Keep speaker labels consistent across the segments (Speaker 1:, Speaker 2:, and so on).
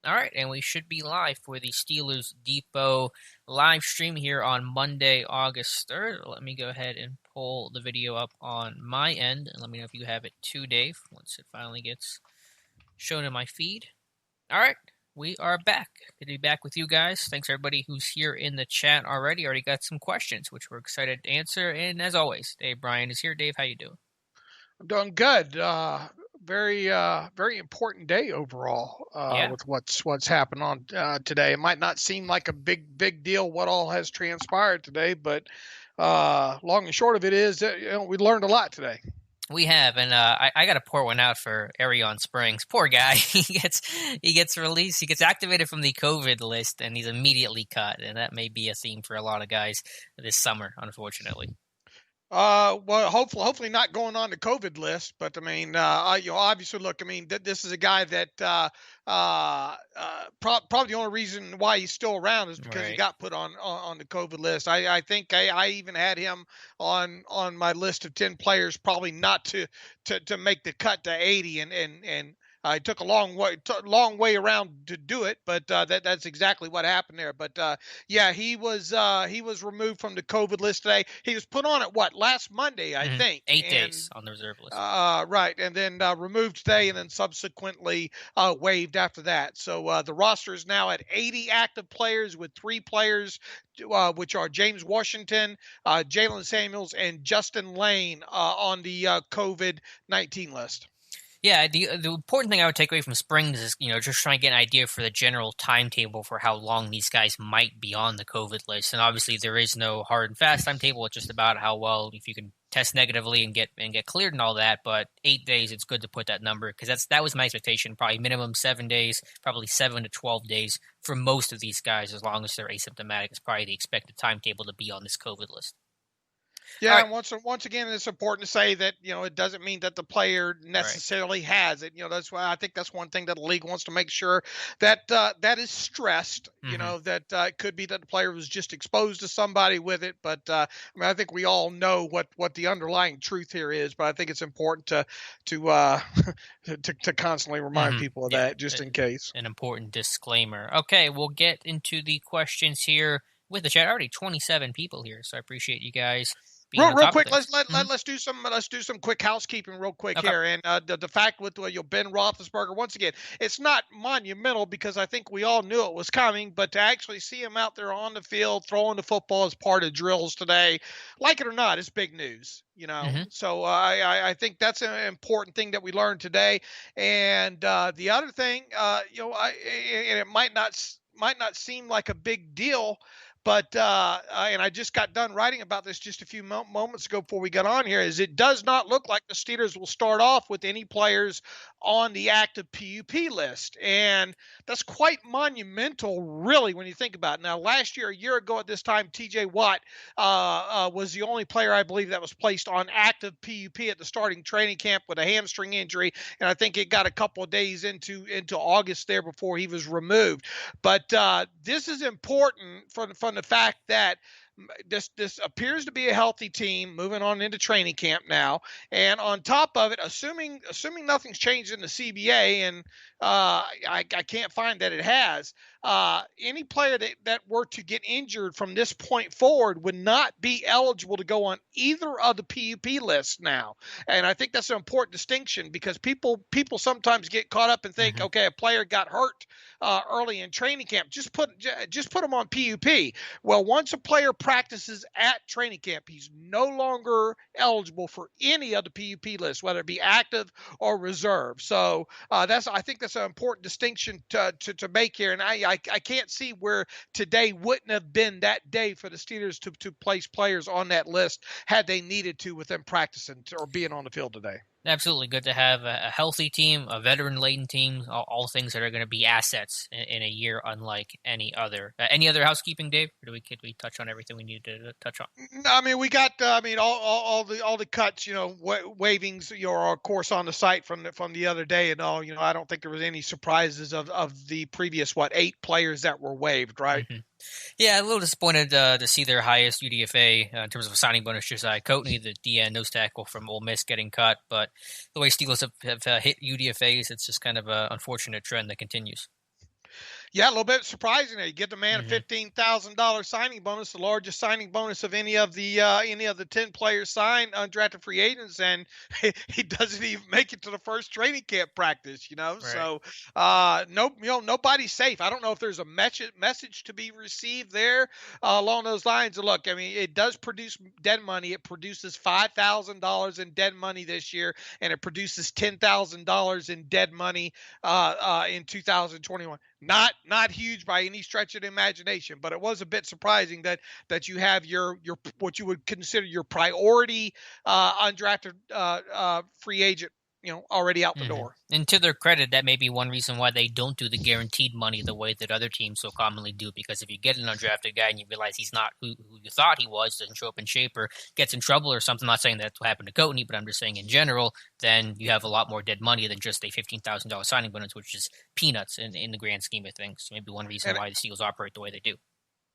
Speaker 1: All right, and we should be live for the Steelers Depot live stream here on Monday, August 3rd. Let me go ahead and pull the video up on my end, and let me know if you have it too, Dave, once it finally gets shown in my feed. All right, we are back. Good to be back with you guys. Thanks, everybody who's here in the chat already. Already got some questions, which we're excited to answer. And as always, Dave Bryan is here. Dave, how you doing?
Speaker 2: I'm doing good. Very important day overall with what's happened on today. It might not seem like a big deal what all has transpired today, but long and short of it is that, we learned a lot today.
Speaker 1: We have, and I got to pour one out for Arion Springs. Poor guy. He gets released. He gets activated from the COVID list, and he's immediately cut. And that may be a theme for a lot of guys this summer, unfortunately.
Speaker 2: Well, hopefully not going on the COVID list, but I mean, obviously, look, I mean, this is a guy that probably the only reason why he's still around is because he got put on the COVID list. I think I even had him on my list of 10 players, probably not to make the cut to 80, and I took a long way around to do it, but that's exactly what happened there. But yeah, he was removed from the COVID list today. He was put on it last Monday, I think.
Speaker 1: 8 days on the reserve list.
Speaker 2: Right, and then removed today, and then subsequently waived after that. So the roster is now at 80 active players, with 3 players, which are James Washington, Jalen Samuels, and Justin Lane on the COVID-19 list.
Speaker 1: Yeah, the important thing I would take away from Springs is, just trying to get an idea for the general timetable for how long these guys might be on the COVID list. And obviously there is no hard and fast timetable. It's just about how well, if you can test negatively and get cleared and all that. But 8 days, it's good to put that number, because that was my expectation. Probably minimum 7 days, probably 7 to 12 days for most of these guys, as long as they're asymptomatic. It's probably the expected timetable to be on this COVID list.
Speaker 2: Yeah, right. And once again, it's important to say that it doesn't mean that the player necessarily has it. That's why I think that's one thing that the league wants to make sure that that is stressed. That it could be that the player was just exposed to somebody with it, but I mean, I think we all know what the underlying truth here is. But I think it's important to constantly remind people of that, just in case.
Speaker 1: An important disclaimer. Okay, we'll get into the questions here with the chat. Already 27 people here, so I appreciate you guys.
Speaker 2: Real quick, let's do some quick housekeeping real quick here. And the fact with Ben Roethlisberger, once again, it's not monumental because I think we all knew it was coming, but to actually see him out there on the field throwing the football as part of drills today, like it or not, it's big news. So I think that's an important thing that we learned today. And the other thing, and it might not seem like a big deal, but and I just got done writing about this just a few moments ago before we got on here, is it does not look like the Steelers will start off with any players on the active PUP list. And that's quite monumental, really, when you think about it. Now, a year ago at this time, TJ Watt was the only player, I believe, that was placed on active PUP at the starting training camp with a hamstring injury. And I think it got a couple of days into August there before he was removed. But this is important from the fact that this appears to be a healthy team moving on into training camp now, and on top of it, assuming nothing's changed in the CBA, and I can't find that it has. Any player that were to get injured from this point forward would not be eligible to go on either of the PUP lists now, and I think that's an important distinction because people sometimes get caught up and think, okay, a player got hurt early in training camp, just put him on PUP. Well, once a player practices at training camp, he's no longer eligible for any of the PUP lists, whether it be active or reserve. So I think that's an important distinction to make here. And I can't see where today wouldn't have been that day for the Steelers to place players on that list had they needed to with them practicing or being on the field today.
Speaker 1: Absolutely good to have a healthy team, a veteran-laden team, all things that are going to be assets in a year unlike any other. Any other housekeeping, Dave? Or did we touch on everything we needed to touch on?
Speaker 2: I mean, we got all the cuts, waivings, are of course on the site from the other day and all. I don't think there was any surprises of the previous 8 players that were waived, right?
Speaker 1: Mm-hmm. Yeah, a little disappointed to see their highest UDFA in terms of a signing bonus, Josiah Coatney, the DN nose tackle from Ole Miss, getting cut. But the way Steelers have hit UDFAs, it's just kind of an unfortunate trend that continues.
Speaker 2: Yeah, a little bit surprising there. You give the man a
Speaker 1: Hmm.
Speaker 2: $15,000 signing bonus, the largest signing bonus of any of the 10 players signed undrafted free agents, and he doesn't even make it to the first training camp practice.
Speaker 1: Right.
Speaker 2: So no, nobody's safe. I don't know if there's a message to be received there along those lines. Look, I mean, it does produce dead money. It produces $5,000 in dead money this year, and it produces $10,000 in dead money in 2021. Not huge by any stretch of the imagination, but it was a bit surprising that you have your what you would consider your priority undrafted free agent, already out the
Speaker 1: Hmm.
Speaker 2: door.
Speaker 1: And to their credit, that may be one reason why they don't do the guaranteed money the way that other teams so commonly do. Because if you get an undrafted guy and you realize he's not who you thought he was, doesn't show up in shape or gets in trouble or something, I'm not saying that's what happened to Coatney, but I'm just saying in general, then you have a lot more dead money than just a $15,000 signing bonus, which is peanuts in the grand scheme of things. So maybe one reason
Speaker 2: And
Speaker 1: why the Steelers operate the way they do.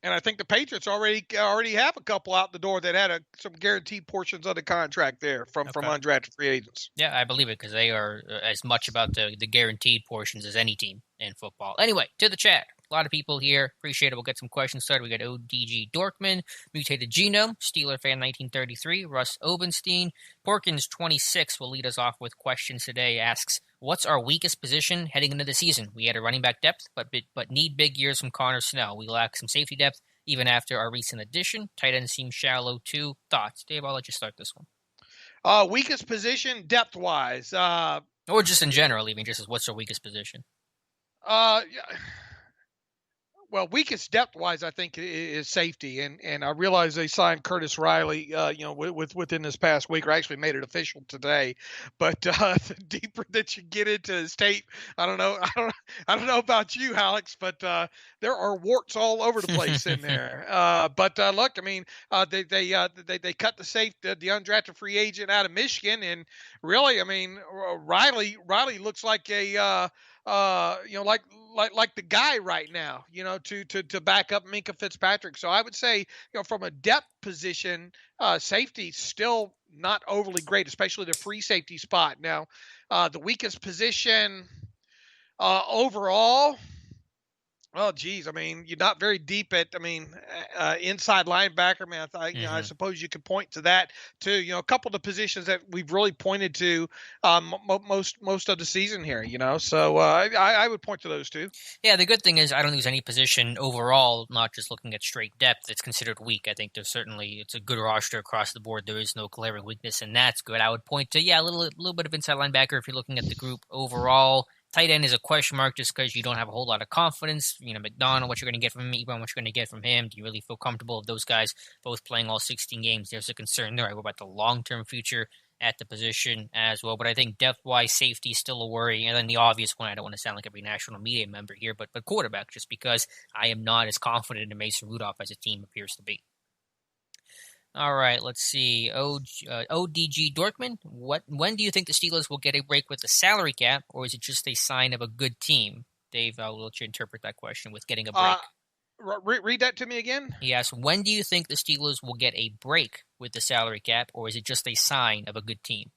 Speaker 2: and I think the Patriots already have a couple out the door that had some guaranteed portions of the contract there from
Speaker 1: Okay.
Speaker 2: undrafted free agents.
Speaker 1: Yeah, I believe it because they are as much about the guaranteed portions as any team in football. Anyway, to the chat. A lot of people here. Appreciate it. We'll get some questions started. We got ODG Dorkman, Mutated Genome, Steeler Fan 1933, Russ Obenstein. Porkins 26 will lead us off with questions today. Asks, what's our weakest position heading into the season? We had a running back depth, but need big years from Connor Snell. We lack some safety depth even after our recent addition. Tight end seems shallow too. Thoughts? Dave, I'll let you start this one.
Speaker 2: Weakest position depth wise.
Speaker 1: Or just in general, even just as what's our weakest position?
Speaker 2: Yeah. Well, weakest depth wise, I think is safety, and I realize they signed Curtis Riley, within this past week, or actually made it official today. But the deeper that you get into his tape, I don't know, I don't know about you, Alex, but there are warts all over the place in there. But look, I mean, they cut the undrafted free agent out of Michigan, and really, I mean, Riley looks like a like the guy right now, to back up Minka Fitzpatrick. So I would say, from a depth position, safety still not overly great, especially the free safety spot. Now, the weakest position overall. Oh, geez. I mean, you're not very deep at, inside linebacker. Man, I suppose you could point to that too. A couple of the positions that we've really pointed to most of the season here. So I would point to those two.
Speaker 1: Yeah, the good thing is I don't think there's any position overall, not just looking at straight depth, that's considered weak. I think it's a good roster across the board. There is no glaring weakness, and that's good. I would point to, a little bit of inside linebacker if you're looking at the group overall. Tight end is a question mark just because you don't have a whole lot of confidence. McDonald, what you're going to get from him, Ebron, what you're going to get from him. Do you really feel comfortable with those guys both playing all 16 games? There's a concern there. I go about the long-term future at the position as well. But I think depth-wise, safety is still a worry. And then the obvious one, I don't want to sound like every national media member here, but quarterback, just because I am not as confident in Mason Rudolph as a team appears to be. All right, let's see. ODG Dorkman, when do you think the Steelers will get a break with the salary cap, or is it just a sign of a good team? Dave, I'll let you interpret that question with getting a break.
Speaker 2: Read that to me again.
Speaker 1: He asks, when do you think the Steelers will get a break with the salary cap, or is it just a sign of a good team?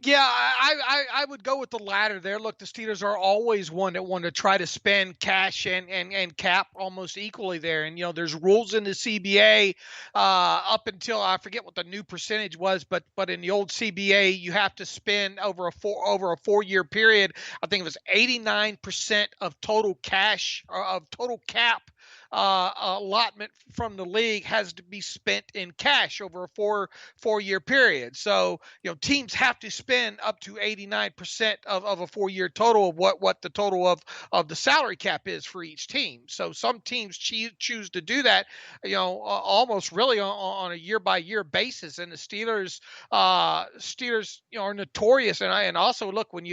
Speaker 2: Yeah, I would go with the latter there. Look, the Steelers are always one that want to try to spend cash and cap almost equally there. And, there's rules in the CBA up until I forget what the new percentage was, but in the old CBA, you have to spend over a 4-year period. I think it was 89% of total cash or of total cap allotment from the league has to be spent in cash over a four-year period. So, teams have to spend up to 89% of a 4-year total of what the total of the salary cap is for each team. So some teams choose to do that, almost really on a year-by-year basis. And the Steelers, are notorious. And also, look, when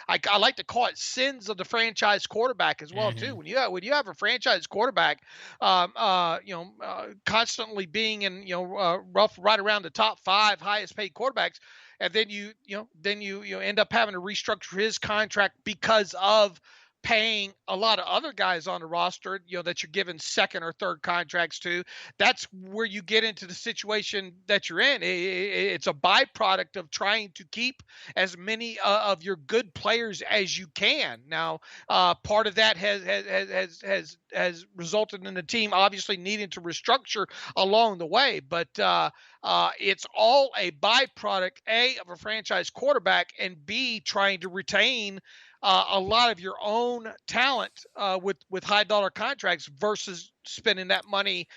Speaker 2: I like to call it sins of the franchise quarterback as well, too. When you have a franchise quarterback, constantly being in, rough right around the top 5 highest paid quarterbacks. And then you end up having to restructure his contract because of paying a lot of other guys on the roster, that you're giving second or third contracts to. That's where you get into the situation that you're in. It's a byproduct of trying to keep as many of your good players as you can. Now, part of that has resulted in the team obviously needing to restructure along the way, but it's all a byproduct, A, of a franchise quarterback, and B, trying to retain a lot of your own talent with high dollar contracts versus spending that money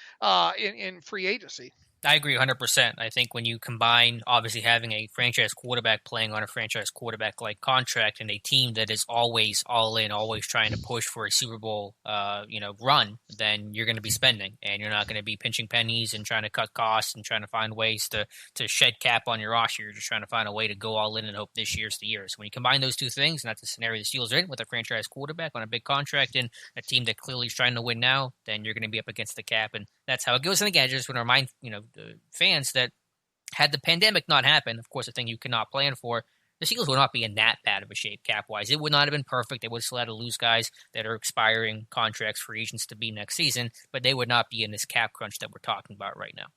Speaker 2: in free agency.
Speaker 1: I agree 100%. I think when you combine obviously having a franchise quarterback playing on a franchise quarterback-like contract and a team that is always all in, always trying to push for a Super Bowl, run, then you're going to be spending, and you're not going to be pinching pennies and trying to cut costs and trying to find ways to shed cap on your roster. You're just trying to find a way to go all in and hope this year's the year. So when you combine those two things, and that's the scenario the Steelers are in with a franchise quarterback on a big contract and a team that clearly is trying to win now, then you're going to be up against the cap, and that's how it goes. And again, I just want to remind the fans that had the pandemic not happened, of course, a thing you cannot plan for, the Steelers would not be in that bad of a shape cap-wise. It would not have been perfect. They would still have to lose guys that are expiring contracts for agents to be next season, but they would not be in this cap crunch that we're talking about right now.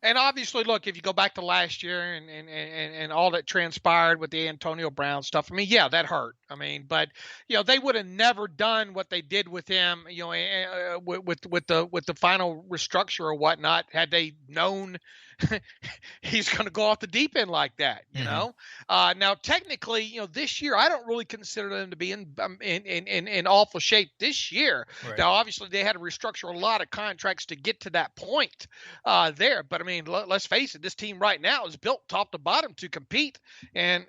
Speaker 2: And obviously, look, if you go back to last year and all that transpired with the Antonio Brown stuff, I mean, yeah, that hurt. I mean, but they would have never done what they did with him, with the final restructure or whatnot, had they known he's going to go off the deep end like that. Now technically, this year I don't really consider them to be in awful shape this year. Right. Now, obviously, they had to restructure a lot of contracts to get to that point there. But I mean, let's face it, this team right now is built top to bottom to compete and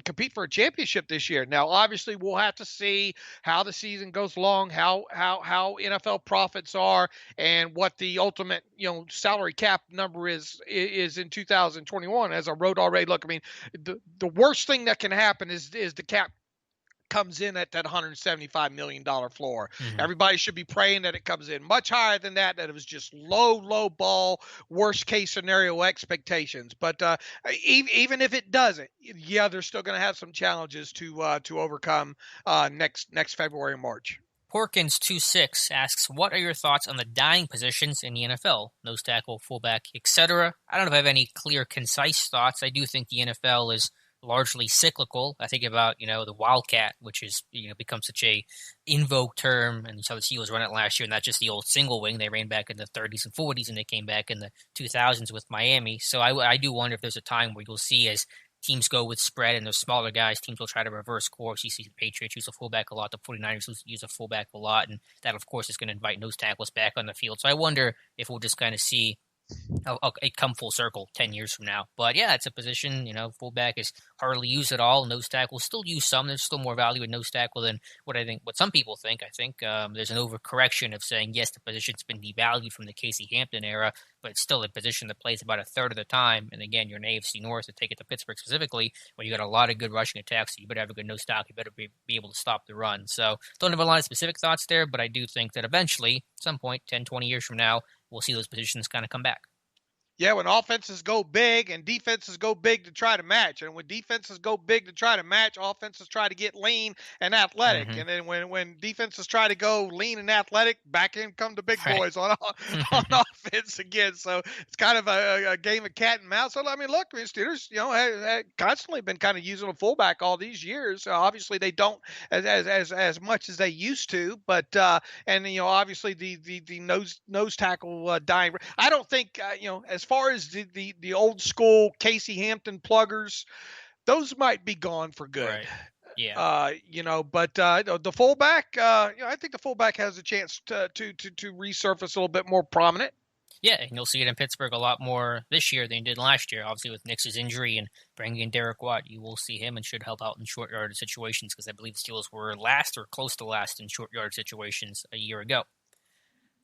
Speaker 2: compete for a championship this year. Now, obviously, we'll have to see how the season goes along, how NFL profits are, and what the ultimate salary cap number is in 2021. As I wrote already, look, I mean, the worst thing that can happen is the cap comes in at that $175 million floor. Mm-hmm. Everybody should be praying that it comes in much higher than that it was just low ball, worst case scenario expectations. But even if it doesn't, yeah, they're still going to have some challenges to overcome next February and March.
Speaker 1: Porkins26 asks, what are your thoughts on the dying positions in the NFL? Nose tackle, fullback, etc. I don't know if I have any clear, concise thoughts. I do think the NFL is largely cyclical. I think about, the Wildcat, which is, become such a invoked term, and you saw the Steelers run it last year, and not just the old single wing. They ran back in the 30s and 40s, and they came back in the 2000s with Miami. So I do wonder if there's a time where you'll see, as teams go with spread and those smaller guys, teams will try to reverse course. You see the Patriots use a fullback a lot, the 49ers use a fullback a lot, and that, of course, is going to invite nose tackles back on the field. So I wonder if we'll just kind of see it come full circle 10 years from now. But yeah, it's a position, fullback is hardly used at all. Nose tackle still use some. There's still more value in nose tackle than what some people think. I think there's an overcorrection of saying, yes, the position's been devalued from the Casey Hampton era, but it's still a position that plays about a third of the time. And again, you're in AFC North, to take it to Pittsburgh specifically, where you got a lot of good rushing attacks, so you better have a good nose tackle. You better be able to stop the run. So don't have a lot of specific thoughts there, but I do think that eventually, at some point, 10, 20 years from now, we'll see those positions kind of come back.
Speaker 2: Yeah, when offenses go big and defenses go big to try to match. And when defenses go big to try to match, offenses try to get lean and athletic. Mm-hmm. And then when defenses try to go lean and athletic, back in come the big boys on offense again. So it's kind of a game of cat and mouse. So, I mean, look, Steelers, have constantly been kind of using a fullback all these years. Obviously, they don't as much as they used to. But obviously the nose tackle dying. I don't think as far as the old school Casey Hampton pluggers, those might be gone for good.
Speaker 1: Right. Yeah.
Speaker 2: But the fullback, I think the fullback has a chance to resurface a little bit more prominent.
Speaker 1: Yeah, and you'll see it in Pittsburgh a lot more this year than you did last year. Obviously, with Nix's injury and bringing in Derek Watt, you will see him and should help out in short yard situations, because I believe the Steelers were last or close to last in short yard situations a year ago.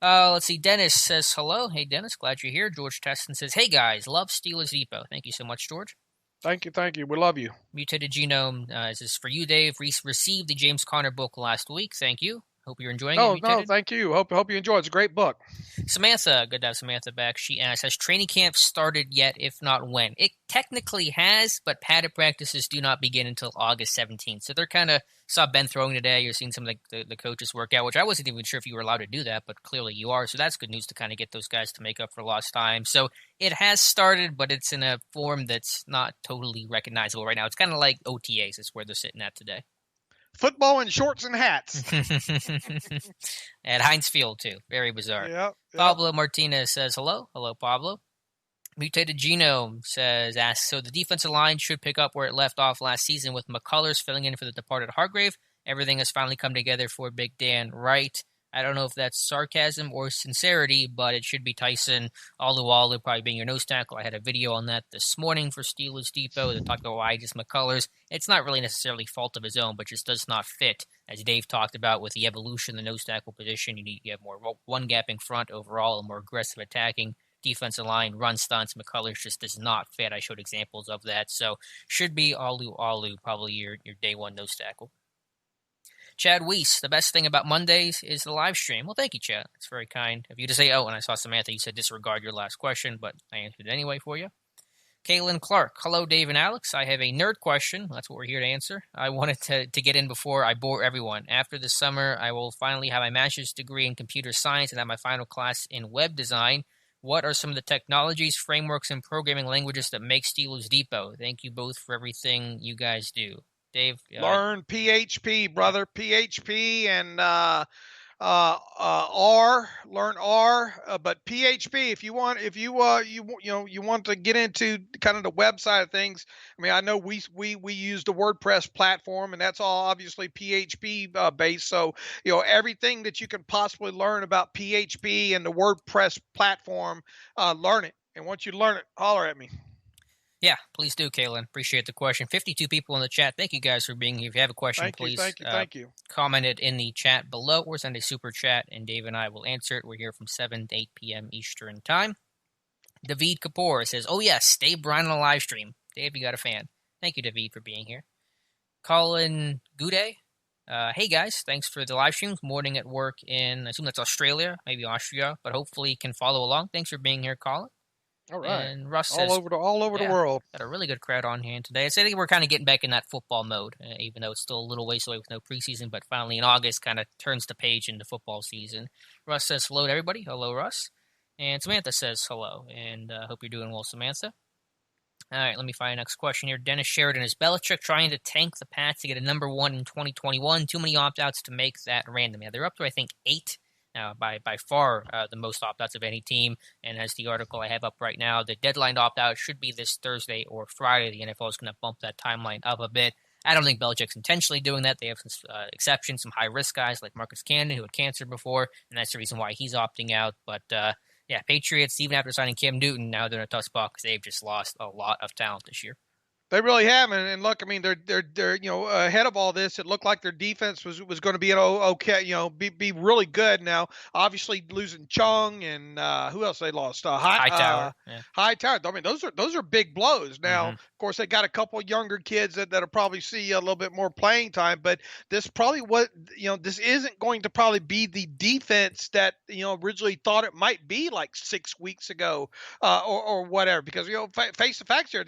Speaker 1: Let's see. Dennis says hello. Hey, Dennis. Glad you're here. George Teston says, hey, guys. Love Steelers Depot. Thank you so much, George.
Speaker 2: Thank you. We love you.
Speaker 1: Mutated Genome, this is for you, Dave. Received the James Conner book last week. Thank you. Hope you're enjoying it,
Speaker 2: No, no,
Speaker 1: Mutated.
Speaker 2: thank you. Hope you enjoy it. It's a great book.
Speaker 1: Samantha, good to have Samantha back. She asks, has training camp started yet? If not, when? It technically has, but padded practices do not begin until August 17th. So they're kind of, saw Ben throwing today. You're seeing some of the coaches work out, which I wasn't even sure if you were allowed to do that, but clearly you are. So that's good news to kind of get those guys to make up for lost time. So it has started, but it's in a form that's not totally recognizable right now. It's kind of like OTAs is where they're sitting at today.
Speaker 2: Football in shorts and hats.
Speaker 1: At Heinz Field, too. Very bizarre.
Speaker 2: Yep.
Speaker 1: Pablo Martinez says hello. Hello, Pablo. Mutated Genome asks, so the defensive line should pick up where it left off last season with McCullers filling in for the departed Hargrave. Everything has finally come together for Big Dan, right? I don't know if that's sarcasm or sincerity, but it should be Tyson Alualu probably being your nose tackle. I had a video on that this morning for Steelers Depot that talked about why just McCullers. It's not really necessarily fault of his own, but just does not fit. As Dave talked about with the evolution of the nose tackle position, you have more one-gapping front overall and more aggressive attacking defensive line, run stunts. McCullers just does not fit. I showed examples of that. So should be Alu probably your day one nose tackle. Chad Weiss, the best thing about Mondays is the live stream. Well, thank you, Chad. It's very kind of you to say, oh, and I saw Samantha, you said disregard your last question, but I answered it anyway for you. Kaylin Clark, hello, Dave and Alex. I have a nerd question. That's what we're here to answer. I wanted to get in before I bore everyone. After this summer, I will finally have my master's degree in computer science and have my final class in web design. What are some of the technologies, frameworks, and programming languages that make Steelers Depot? Thank you both for everything you guys do. Dave?
Speaker 2: Learn PHP, brother. PHP and R. Learn R. But PHP, if you want to get into kind of the website of things. I mean, I know we use the WordPress platform, and that's all obviously PHP based. So everything that you can possibly learn about PHP and the WordPress platform, learn it. And once you learn it, holler at me.
Speaker 1: Yeah, please do, Kaylin. Appreciate the question. 52 people in the chat. Thank you guys for being here. If you have a question, please
Speaker 2: thank you.
Speaker 1: Comment it in the chat below or send a super chat, and Dave and I will answer it. We're here from 7 to 8 p.m. Eastern Time. David Kapoor says, oh, yes, Dave Bryan on a live stream. Dave, you got a fan. Thank you, David, for being here. Colin Goudet. Hey, guys. Thanks for the live stream. Morning at work in, I assume that's Australia, maybe Austria, but hopefully you can follow along. Thanks for being here, Colin.
Speaker 2: All right.
Speaker 1: And Russ says,
Speaker 2: all over the world.
Speaker 1: Got a really good crowd on hand today. I think we're kind of getting back in that football mode, even though it's still a little ways away with no preseason, but finally in August kind of turns the page into football season. Russ says hello to everybody. Hello, Russ. And Samantha says hello, and hope you're doing well, Samantha. All right, let me find the next question here. Dennis Sheridan, is Belichick trying to tank the Pats to get a number one in 2021? Too many opt-outs to make that random. Yeah, they're up to, I think, 8. Now, by far the most opt-outs of any team, and as the article I have up right now, the deadline opt-out should be this Thursday or Friday. The NFL is going to bump that timeline up a bit. I don't think Belichick's intentionally doing that. They have some exceptions, some high-risk guys like Marcus Cannon, who had cancer before, and that's the reason why he's opting out. But, Patriots, even after signing Cam Newton, now they're in a tough spot because they've just lost a lot of talent this year.
Speaker 2: They really haven't. And look, I mean, they're ahead of all this. It looked like their defense was going to be okay, be really good. Now, obviously losing Chung and who else they lost?
Speaker 1: Hightower.
Speaker 2: Hightower. I mean, those are big blows. Now, of course, they got a couple of younger kids that'll probably see a little bit more playing time. But this this isn't going to probably be the defense that originally thought it might be like 6 weeks ago or whatever. Because face the facts here.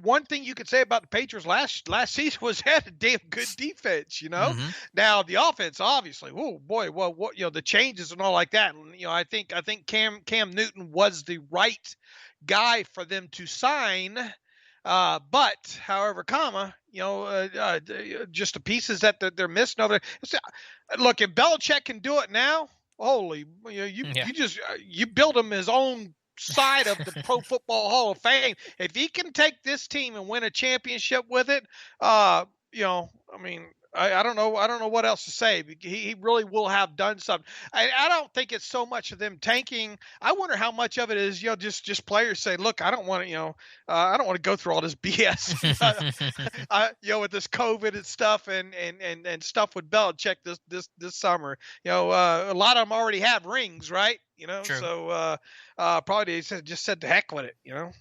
Speaker 2: One thing you could say about the Patriots last season was they had a damn good defense, Now the offense, obviously, oh boy, well, what the changes and all like that. And, I think Cam Newton was the right guy for them to sign. But however, just the pieces that they're missing over there. Look, if Belichick can do it now, holy, you build him his own side of the Pro Football Hall of Fame. If he can take this team and win a championship with it, I mean, I don't know what else to say. He really will have done something. I don't think it's so much of them tanking. I wonder how much of it is just players say, look, I don't want to I don't want to go through all this BS with this COVID and stuff and stuff with Belichick this summer. A lot of them already have rings, right?
Speaker 1: True.
Speaker 2: So probably they just said to heck with it.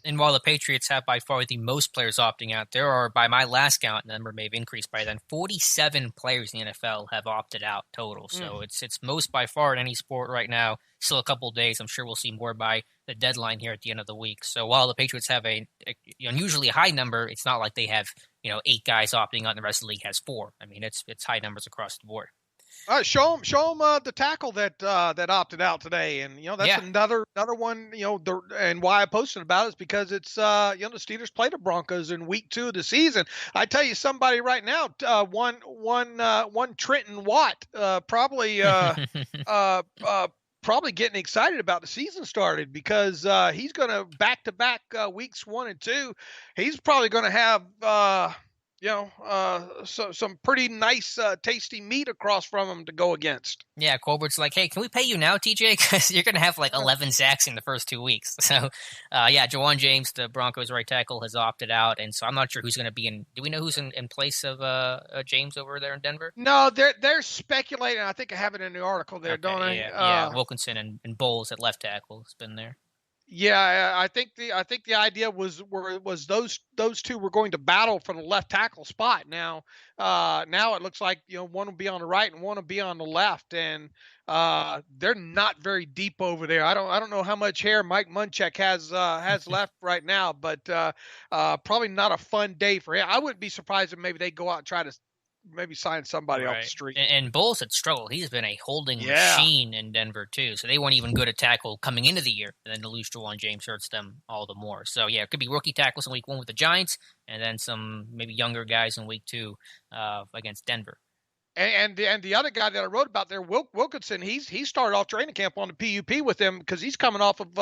Speaker 1: And while the Patriots have by far the most players opting out, there are, by my last count, the number may have increased by then, 47 players in the NFL have opted out total. So it's most by far in any sport right now. Still a couple of days. I'm sure we'll see more by the deadline here at the end of the week. So while the Patriots have a unusually high number, it's not like they have 8 guys opting out and the rest of the league has 4. I mean, it's high numbers across the board.
Speaker 2: Show him the tackle that opted out today, and that's another one. And why I posted about it is because it's the Steelers play the Broncos in week 2 of the season. I tell you, somebody right now, one Trenton Watt, probably probably getting excited about the season started because he's going to back-to-back weeks 1 and 2. He's probably going to have. Some pretty nice, tasty meat across from him to go against.
Speaker 1: Yeah, Colbert's like, hey, can we pay you now, TJ? Because you're going to have like 11 sacks in the first 2 weeks. So, Jawan James, the Broncos right tackle, has opted out, and so I'm not sure who's going to be in. Do we know who's in place of James over there in Denver?
Speaker 2: No, they're speculating. I think I have it in the article there, don't I?
Speaker 1: Yeah, Wilkinson and Bowles at left tackle has been there.
Speaker 2: Yeah, I think the idea was those two were going to battle for the left tackle spot. Now it looks like one will be on the right and one will be on the left, and they're not very deep over there. I don't know how much hair Mike Munchak has left right now, but probably not a fun day for him. I wouldn't be surprised if maybe they go out and try to maybe sign somebody off the street.
Speaker 1: And Bowles had struggled. He's been a holding machine in Denver, too. So they weren't even good at tackle coming into the year. And then to lose Jawan James hurts them all the more. So, it could be rookie tackles in week 1 with the Giants and then some maybe younger guys in week 2 against Denver.
Speaker 2: And the other guy that I wrote about there, Wilkinson, he started off training camp on the PUP with him because he's coming off of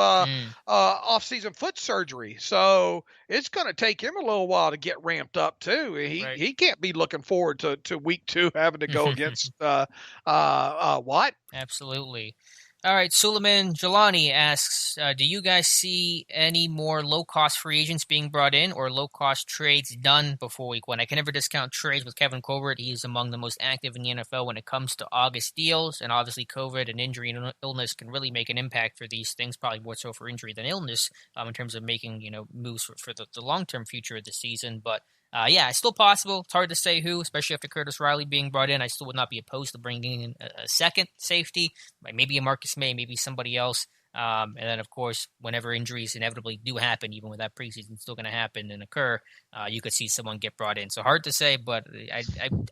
Speaker 2: off-season foot surgery. So it's going to take him a little while to get ramped up too. He can't be looking forward to week 2 having to go against Watt.
Speaker 1: Absolutely. All right, Suleiman Jelani asks, do you guys see any more low-cost free agents being brought in or low-cost trades done before week 1? I can never discount trades with Kevin Colbert. He is among the most active in the NFL when it comes to August deals, and obviously COVID and injury and illness can really make an impact for these things, probably more so for injury than illness in terms of making moves for the long-term future of the season. But it's still possible. It's hard to say who, especially after Curtis Riley being brought in. I still would not be opposed to bringing in a second safety, maybe a Marcus May, maybe somebody else. And then, of course, whenever injuries inevitably do happen, even with that preseason still going to happen and occur, you could see someone get brought in. So hard to say, but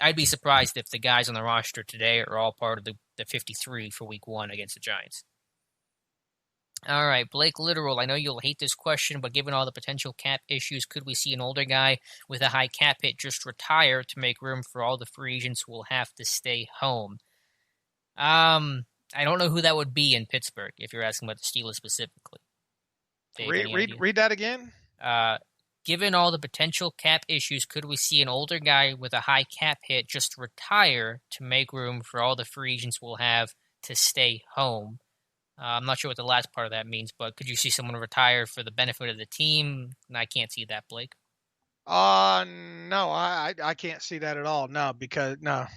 Speaker 1: I'd be surprised if the guys on the roster today are all part of the 53 for week 1 against the Giants. All right, Blake Literal, I know you'll hate this question, but given all the potential cap issues, could we see an older guy with a high cap hit just retire to make room for all the free agents who will have to stay home? I don't know who that would be in Pittsburgh, if you're asking about the Steelers specifically. Dave,
Speaker 2: read that again?
Speaker 1: Given all the potential cap issues, could we see an older guy with a high cap hit just retire to make room for all the free agents we'll have to stay home? I'm not sure what the last part of that means, but could you see someone retire for the benefit of the team? I can't see that, Blake.
Speaker 2: No, I can't see that at all. No, because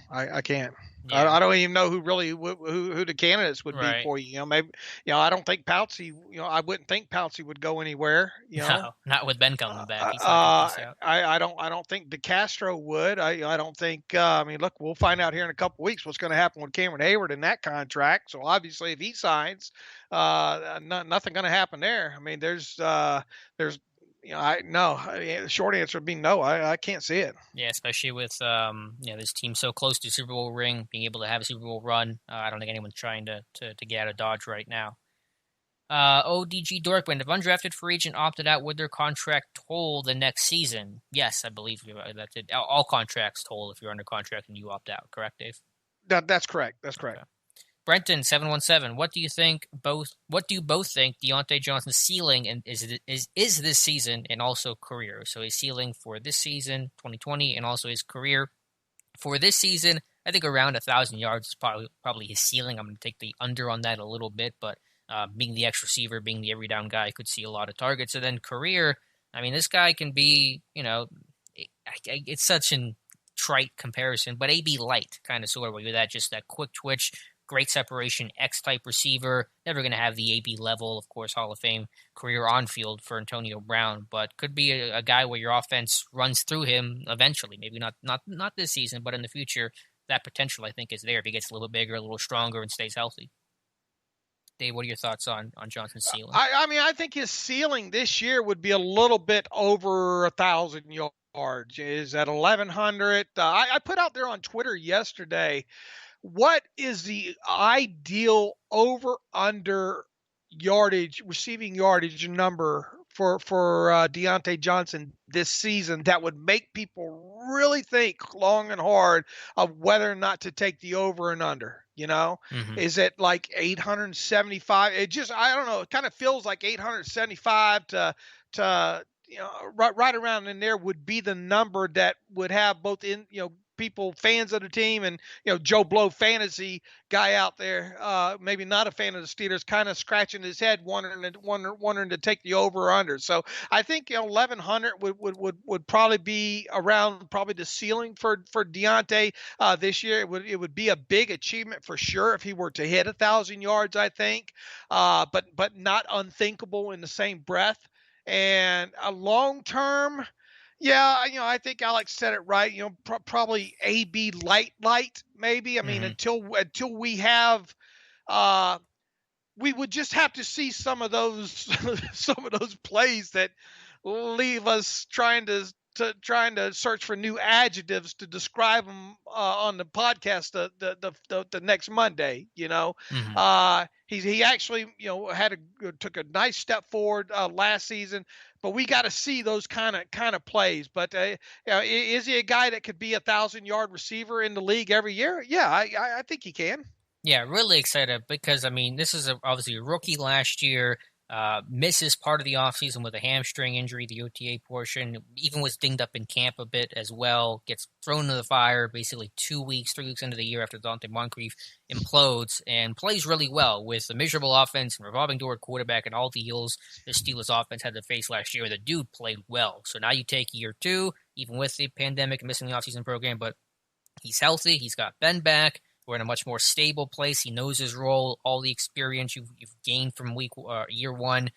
Speaker 2: I can't. Yeah. I don't even know who the candidates would be for you. Maybe I don't think Pouncey. I wouldn't think Pouncey would go anywhere.
Speaker 1: No, not with Ben coming back.
Speaker 2: I don't think DeCastro would. I don't think. Look, we'll find out here in a couple of weeks what's going to happen with Cameron Hayward in that contract. So obviously, if he signs, nothing going to happen there. There's the short answer would be no. I can't see it.
Speaker 1: Yeah, especially with this team so close to Super Bowl ring, being able to have a Super Bowl run. I don't think anyone's trying to get out of Dodge right now. ODG Dorkman, if undrafted free agent opted out, would their contract toll the next season? Yes, I believe that's it. All contracts toll if you're under contract and you opt out. Correct, Dave?
Speaker 2: That's correct. That's correct.
Speaker 1: Okay. Brenton 717. What do you both think Deontay Johnson's ceiling is this season and also career? So his ceiling for this season, 2020, and also his career for this season. I think around 1,000 yards is probably his ceiling. I'm going to take the under on that a little bit, but being the X receiver, being the every down guy, could see a lot of targets. And then career, this guy can be, it's such an trite comparison, but AB light kind of sort of with that, just that quick twitch, great separation, X-type receiver. Never going to have the AB level, of course, Hall of Fame career on field for Antonio Brown, but could be a guy where your offense runs through him eventually. Maybe not this season, but in the future, that potential I think is there if he gets a little bigger, a little stronger, and stays healthy. Dave, what are your thoughts on Johnson's ceiling?
Speaker 2: I mean, I think his ceiling this year would be a little bit over 1,000 yards. Is at 1,100. I put out there on Twitter yesterday, what is the ideal over/under yardage, receiving yardage number for Deontay Johnson this season that would make people really think long and hard of whether or not to take the over and under? Is it like 875? I don't know. It kind of feels like 875 to right around in there would be the number that would have both people, fans of the team, and Joe Blow fantasy guy out there, maybe not a fan of the Steelers, kind of scratching his head, wondering to take the over or under. So I think 1,100 would probably be around probably the ceiling for Deontay this year. It would be a big achievement for sure if he were to hit 1,000 yards. I think, but not unthinkable in the same breath. And a long term. Yeah, I think Alex said it right. Probably AB light, maybe. I mean, until we have, we would just have to see some of those plays that leave us trying to search for new adjectives to describe them on the podcast the next Monday. He actually took a nice step forward last season. But we got to see those kind of plays. But is he a guy that could be 1,000-yard receiver in the league every year? Yeah, I think he can.
Speaker 1: Yeah, really excited because, I mean, this is obviously a rookie last year, misses part of the offseason with a hamstring injury, the OTA portion, even was dinged up in camp a bit as well, gets thrown into the fire basically 3 weeks into the year after Dante Moncrief implodes and plays really well with a miserable offense and revolving door quarterback and all the heels the Steelers offense had to face last year. The dude played well. So now you take year 2, even with the pandemic and missing the offseason program, but he's healthy. He's got Ben back. We're in a much more stable place. He knows his role, all the experience you've gained from year 1.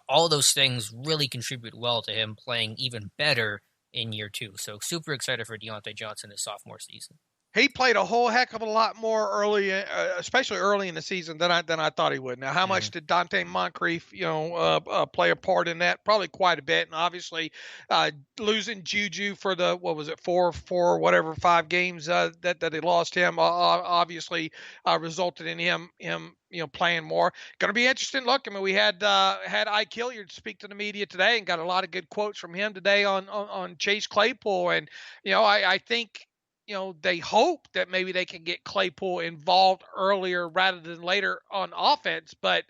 Speaker 1: All those things really contribute well to him playing even better in year 2. So super excited for Deontay Johnson this sophomore season.
Speaker 2: He played a whole heck of a lot more early, especially early in the season than I thought he would. Now, how much did Dante Moncrief, play a part in that? Probably quite a bit. And obviously, losing Juju for the 5 games that they lost him, obviously resulted in him playing more. Going to be interesting. Look, I mean, we had Ike Hilliard speak to the media today and got a lot of good quotes from him today on Chase Claypool, and I think. They hope that maybe they can get Claypool involved earlier rather than later on offense. But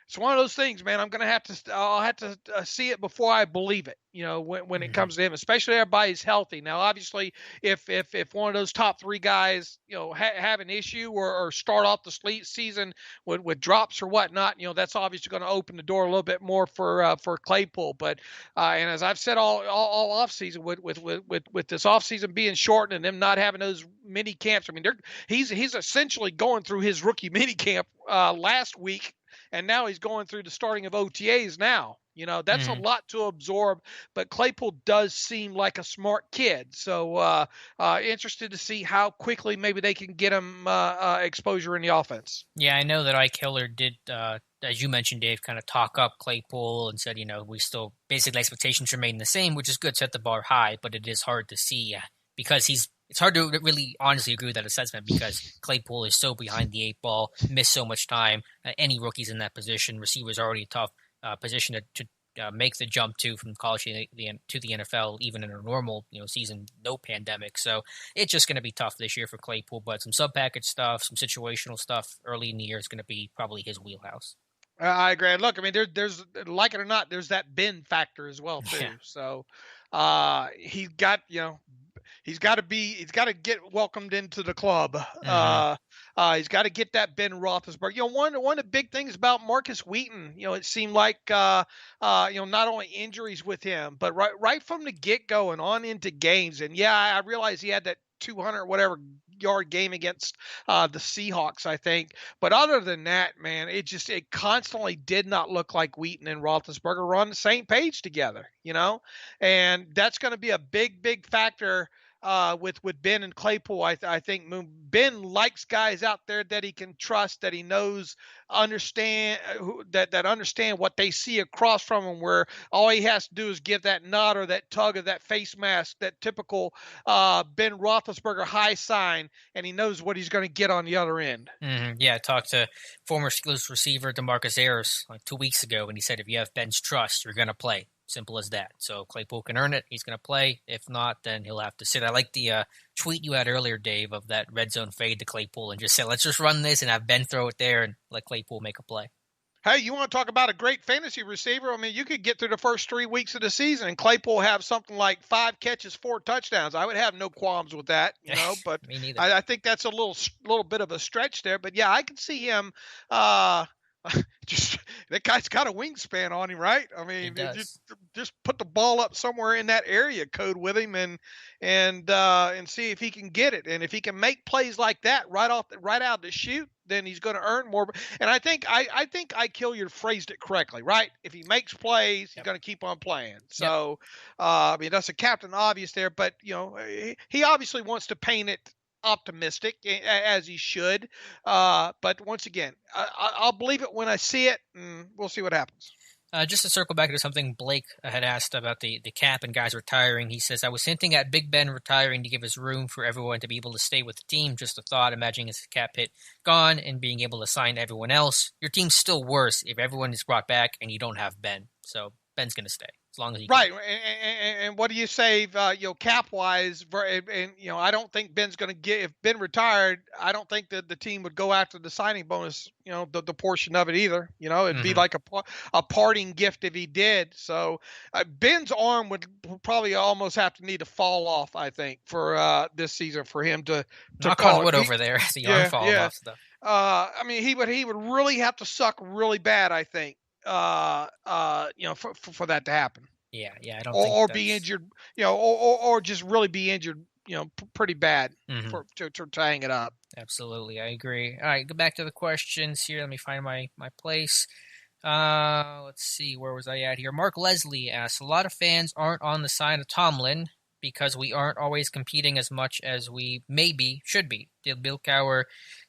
Speaker 2: it's one of those things, man. I'll have to see it before I believe it. When it comes to him, especially everybody's healthy. Now, obviously, if one of those top 3 guys, have an issue or start off the season with drops or whatnot, that's obviously going to open the door a little bit more for Claypool. But and as I've said all off season, with this off season being shortened and them not having those mini camps, I mean, he's essentially going through his rookie mini camp last week. And now he's going through the starting of OTAs now. That's a lot to absorb. But Claypool does seem like a smart kid. So interested to see how quickly maybe they can get him exposure in the offense.
Speaker 1: Yeah, I know that Ike Hilliard did, as you mentioned, Dave, kind of talk up Claypool and said, we still basically expectations remain the same, which is good, set the bar high. But it is hard to see because it's hard to really honestly agree with that assessment because Claypool is so behind the 8 ball, missed so much time. Any rookies in that position, receivers already a tough position to make the jump to from college to the NFL, even in a normal season, no pandemic. So it's just going to be tough this year for Claypool. But some sub-package stuff, some situational stuff early in the year is going to be probably his wheelhouse.
Speaker 2: I agree. Look, I mean, there's like it or not, there's that Ben factor as well too. Yeah. So he's got He's got to get welcomed into the club. He's got to get that Ben Roethlisberger. One of the big things about Marcus Wheaton, it seemed like, not only injuries with him, but right from the get go and on into games. And yeah, I realize he had that 200 whatever yard game against the Seahawks, I think. But other than that, man, it constantly did not look like Wheaton and Roethlisberger were on the same page together, and that's going to be a big factor with Ben and Claypool. I think Ben likes guys out there that he can trust, that he knows that understand what they see across from him, where all he has to do is give that nod or that tug of that face mask, that typical Ben Roethlisberger high sign, and he knows what he's going to get on the other end.
Speaker 1: Mm-hmm. Yeah, I talked to former Steelers receiver DeMarcus Ayers like 2 weeks ago, and he said if you have Ben's trust, you're going to play. Simple as that. So Claypool can earn it. He's going to play. If not, then he'll have to sit. I like the tweet you had earlier, Dave, of that red zone fade to Claypool and just say, let's just run this and have Ben throw it there and let Claypool make a play.
Speaker 2: Hey, you want to talk about a great fantasy receiver? I mean, you could get through the first 3 weeks of the season and Claypool have something like 5 catches, 4 touchdowns. I would have no qualms with that, but
Speaker 1: Me neither.
Speaker 2: I think that's a little bit of a stretch there. But yeah, I can see him just that guy's got a wingspan on him, right? I mean, just put the ball up somewhere in that area code with him and see if he can get it. And if he can make plays like that right out of the chute, then he's going to earn more. And I think I Hilliard phrased it correctly, right? If he makes plays, he's going to keep on playing. So, I mean, that's a captain obvious there, but he obviously wants to paint it optimistic, as he should. But once again, I'll believe it when I see it, and we'll see what happens.
Speaker 1: Just to circle back to something Blake had asked about the cap and guys retiring, he says, I was hinting at Big Ben retiring to give us room for everyone to be able to stay with the team. Just a thought, imagining his cap hit gone and being able to sign everyone else. Your team's still worse if everyone is brought back and you don't have Ben. So Ben's going to stay as long as he
Speaker 2: right.
Speaker 1: can.
Speaker 2: And what do you save, cap wise? And I don't think Ben's going to get, if Ben retired, I don't think that the team would go after the signing bonus, the portion of it either. It'd be like a parting gift if he did. So Ben's arm would probably almost have to need to fall off, I think, for this season for him to
Speaker 1: knock on wood over there. The arm falls off stuff.
Speaker 2: I mean, he would really have to suck really bad, I think. For that to happen.
Speaker 1: Yeah, I don't think
Speaker 2: or be injured, or just really be injured, pretty bad to hang it up.
Speaker 1: Absolutely, I agree. All right, go back to the questions here. Let me find my place. Let's see, where was I at here? Mark Leslie asks, a lot of fans aren't on the side of Tomlin because we aren't always competing as much as we maybe should be. Did Bill Cowher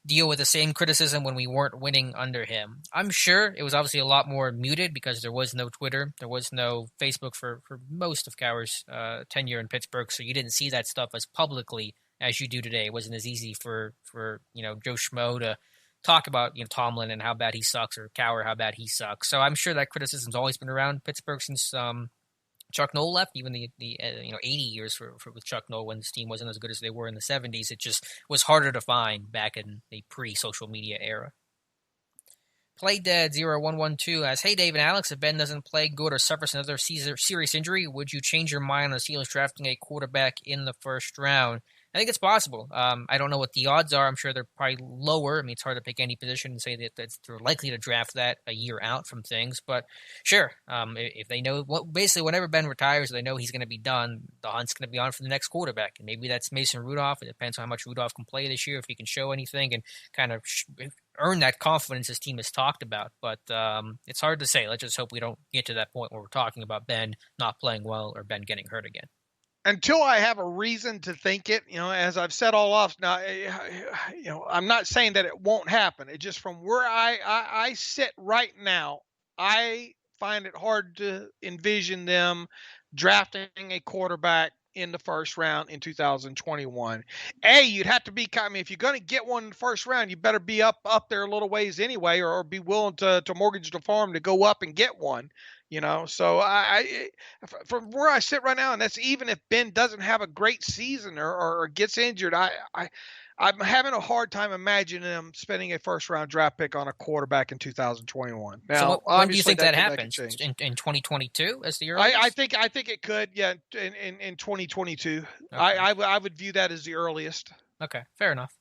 Speaker 1: deal with the same criticism when we weren't winning under him? I'm sure it was obviously a lot more muted because there was no Twitter, there was no Facebook for most of Cowher's tenure in Pittsburgh, so you didn't see that stuff as publicly as you do today. It wasn't as easy for Joe Schmo to talk about Tomlin and how bad he sucks, or Cowher how bad he sucks. So I'm sure that criticism's always been around Pittsburgh since Chuck Noll left, even the 80 years with Chuck Noll when this team wasn't as good as they were in the 70s. It just was harder to find back in the pre-social media era. Playdead0112 asks, hey Dave and Alex, if Ben doesn't play good or suffers another serious injury, would you change your mind on the Steelers drafting a quarterback in the first round? I think it's possible. I don't know what the odds are. I'm sure they're probably lower. I mean, it's hard to pick any position and say that they're likely to draft that a year out from things. But sure, if they know, basically whenever Ben retires, they know he's going to be done, the hunt's going to be on for the next quarterback. And maybe that's Mason Rudolph. It depends on how much Rudolph can play this year, if he can show anything and kind of earn that confidence his team has talked about. But it's hard to say. Let's just hope we don't get to that point where we're talking about Ben not playing well or Ben getting hurt again.
Speaker 2: Until I have a reason to think it, as I've said all off now, I'm not saying that it won't happen. It just, from where I sit right now, I find it hard to envision them drafting a quarterback in the first round in 2021. You'd have to be, if you're going to get one in the first round, you better be up there a little ways anyway, or be willing to mortgage the farm to go up and get one. So I from where I sit right now, and that's even if Ben doesn't have a great season or gets injured, I'm having a hard time imagining him spending a first-round draft pick on a quarterback in 2021. Now,
Speaker 1: so when do you think that happens? In 2022 as the earliest?
Speaker 2: I think it could, yeah, in 2022. Okay. I would view that as the earliest.
Speaker 1: Okay, fair enough.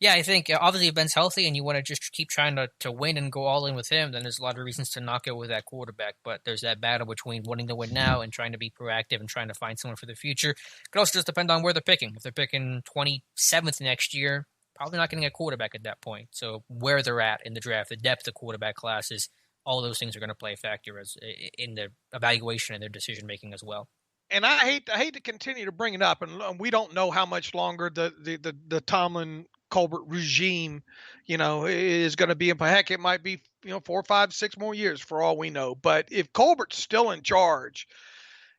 Speaker 1: Yeah, I think obviously if Ben's healthy and you want to just keep trying to win and go all in with him, then there's a lot of reasons to not go with that quarterback. But there's that battle between wanting to win now and trying to be proactive and trying to find someone for the future. It could also just depend on where they're picking. If they're picking 27th next year, probably not getting a quarterback at that point. So where they're at in the draft, the depth of quarterback classes, all those things are going to play a factor as in the evaluation and their decision making as well.
Speaker 2: And I hate to continue to bring it up, and we don't know how much longer the Tomlin Colbert regime, is going to be in. Heck, it might be 4, 5, 6 more years for all we know. But if Colbert's still in charge,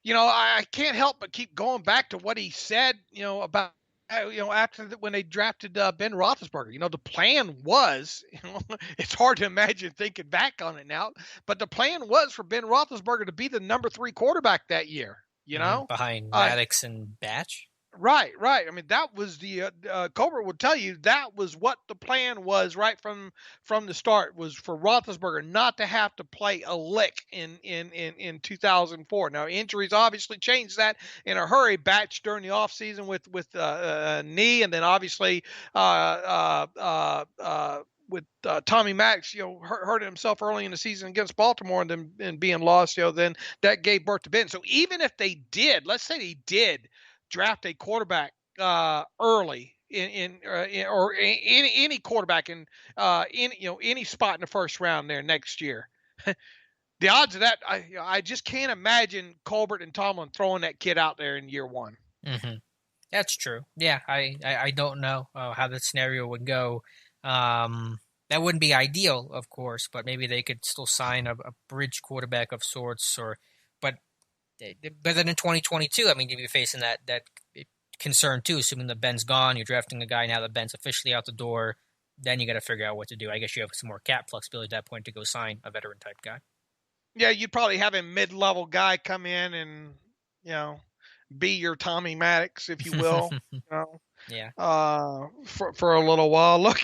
Speaker 2: I can't help but keep going back to what he said, about after when they drafted Ben Roethlisberger. The plan was, it's hard to imagine thinking back on it now, but the plan was for Ben Roethlisberger to be the number 3 quarterback that year.
Speaker 1: Behind Maddox and Batch.
Speaker 2: Right. I mean, that was the Colbert would tell you that was what the plan was right from the start, was for Roethlisberger not to have to play a lick in 2004. Now, injuries obviously changed that in a hurry. Batch during the offseason with knee, and then obviously with Tommy Maddox, hurt himself early in the season against Baltimore, and then being lost, then that gave birth to Ben. So even if they did, let's say they did draft a quarterback early or any quarterback in any spot in the first round there next year, the odds of that, I just can't imagine Colbert and Tomlin throwing that kid out there in year one.
Speaker 1: Mm-hmm. That's true. Yeah, I don't know how the scenario would go. That wouldn't be ideal, of course, but maybe they could still sign a bridge quarterback of sorts, but then in 2022, I mean, you'd be facing that concern too, assuming that Ben's gone, you're drafting a guy now that Ben's officially out the door, then you got to figure out what to do. I guess you have some more cap flexibility at that point to go sign a veteran type guy.
Speaker 2: Yeah, you'd probably have a mid-level guy come in and, be your Tommy Maddox, if you will.
Speaker 1: Yeah.
Speaker 2: For a little while. Look,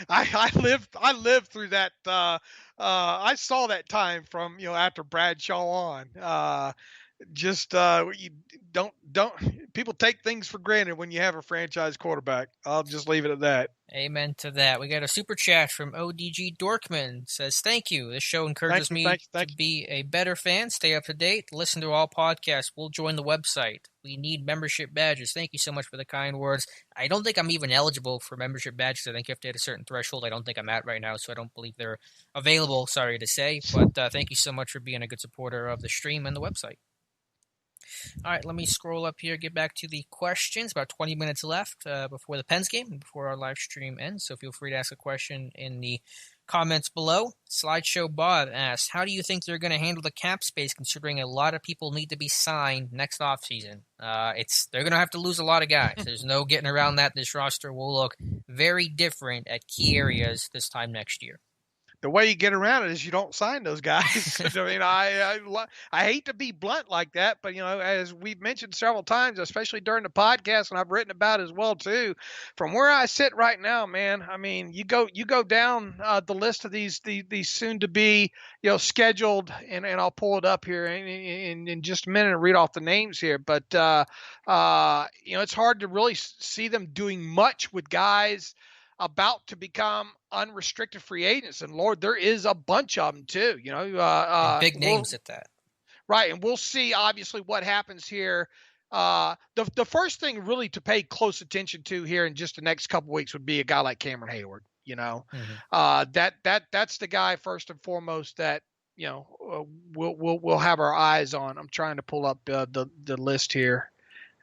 Speaker 2: I lived through that. I saw that time from after Bradshaw on. You don't people take things for granted when you have a franchise quarterback. I'll just leave it at that.
Speaker 1: Amen to that. We got a super chat from ODG Dorkman. Says, thank you. This show encourages me to be a better fan, stay up to date, listen to all podcasts. We'll join the website. We need membership badges. Thank you so much for the kind words. I don't think I'm even eligible for membership badges. I think you have to hit a certain threshold. I don't think I'm at right now, so I don't believe they're available, sorry to say. But thank you so much for being a good supporter of the stream and the website. All right, let me scroll up here, get back to the questions. About 20 minutes left before the Pens game and before our live stream ends, so feel free to ask a question in the comments below. Slideshow Bob asks, how do you think they're going to handle the cap space considering a lot of people need to be signed next offseason? They're going to have to lose a lot of guys. There's no getting around that. This roster will look very different at key areas this time next year.
Speaker 2: The way you get around it is you don't sign those guys. I mean, I hate to be blunt like that, but as we've mentioned several times, especially during the podcast, and I've written about it as well too. From where I sit right now, man, I mean, you go down the list of these soon to be scheduled, and I'll pull it up here in just a minute and read off the names here. But it's hard to really see them doing much with guys about to become unrestricted free agents, and Lord, there is a bunch of them too.
Speaker 1: Big names at that,
Speaker 2: right? And we'll see obviously what happens here. The first thing really to pay close attention to here in just the next couple weeks would be a guy like Cameron Hayward. That's the guy first and foremost that we'll have our eyes on. I'm trying to pull up the list here.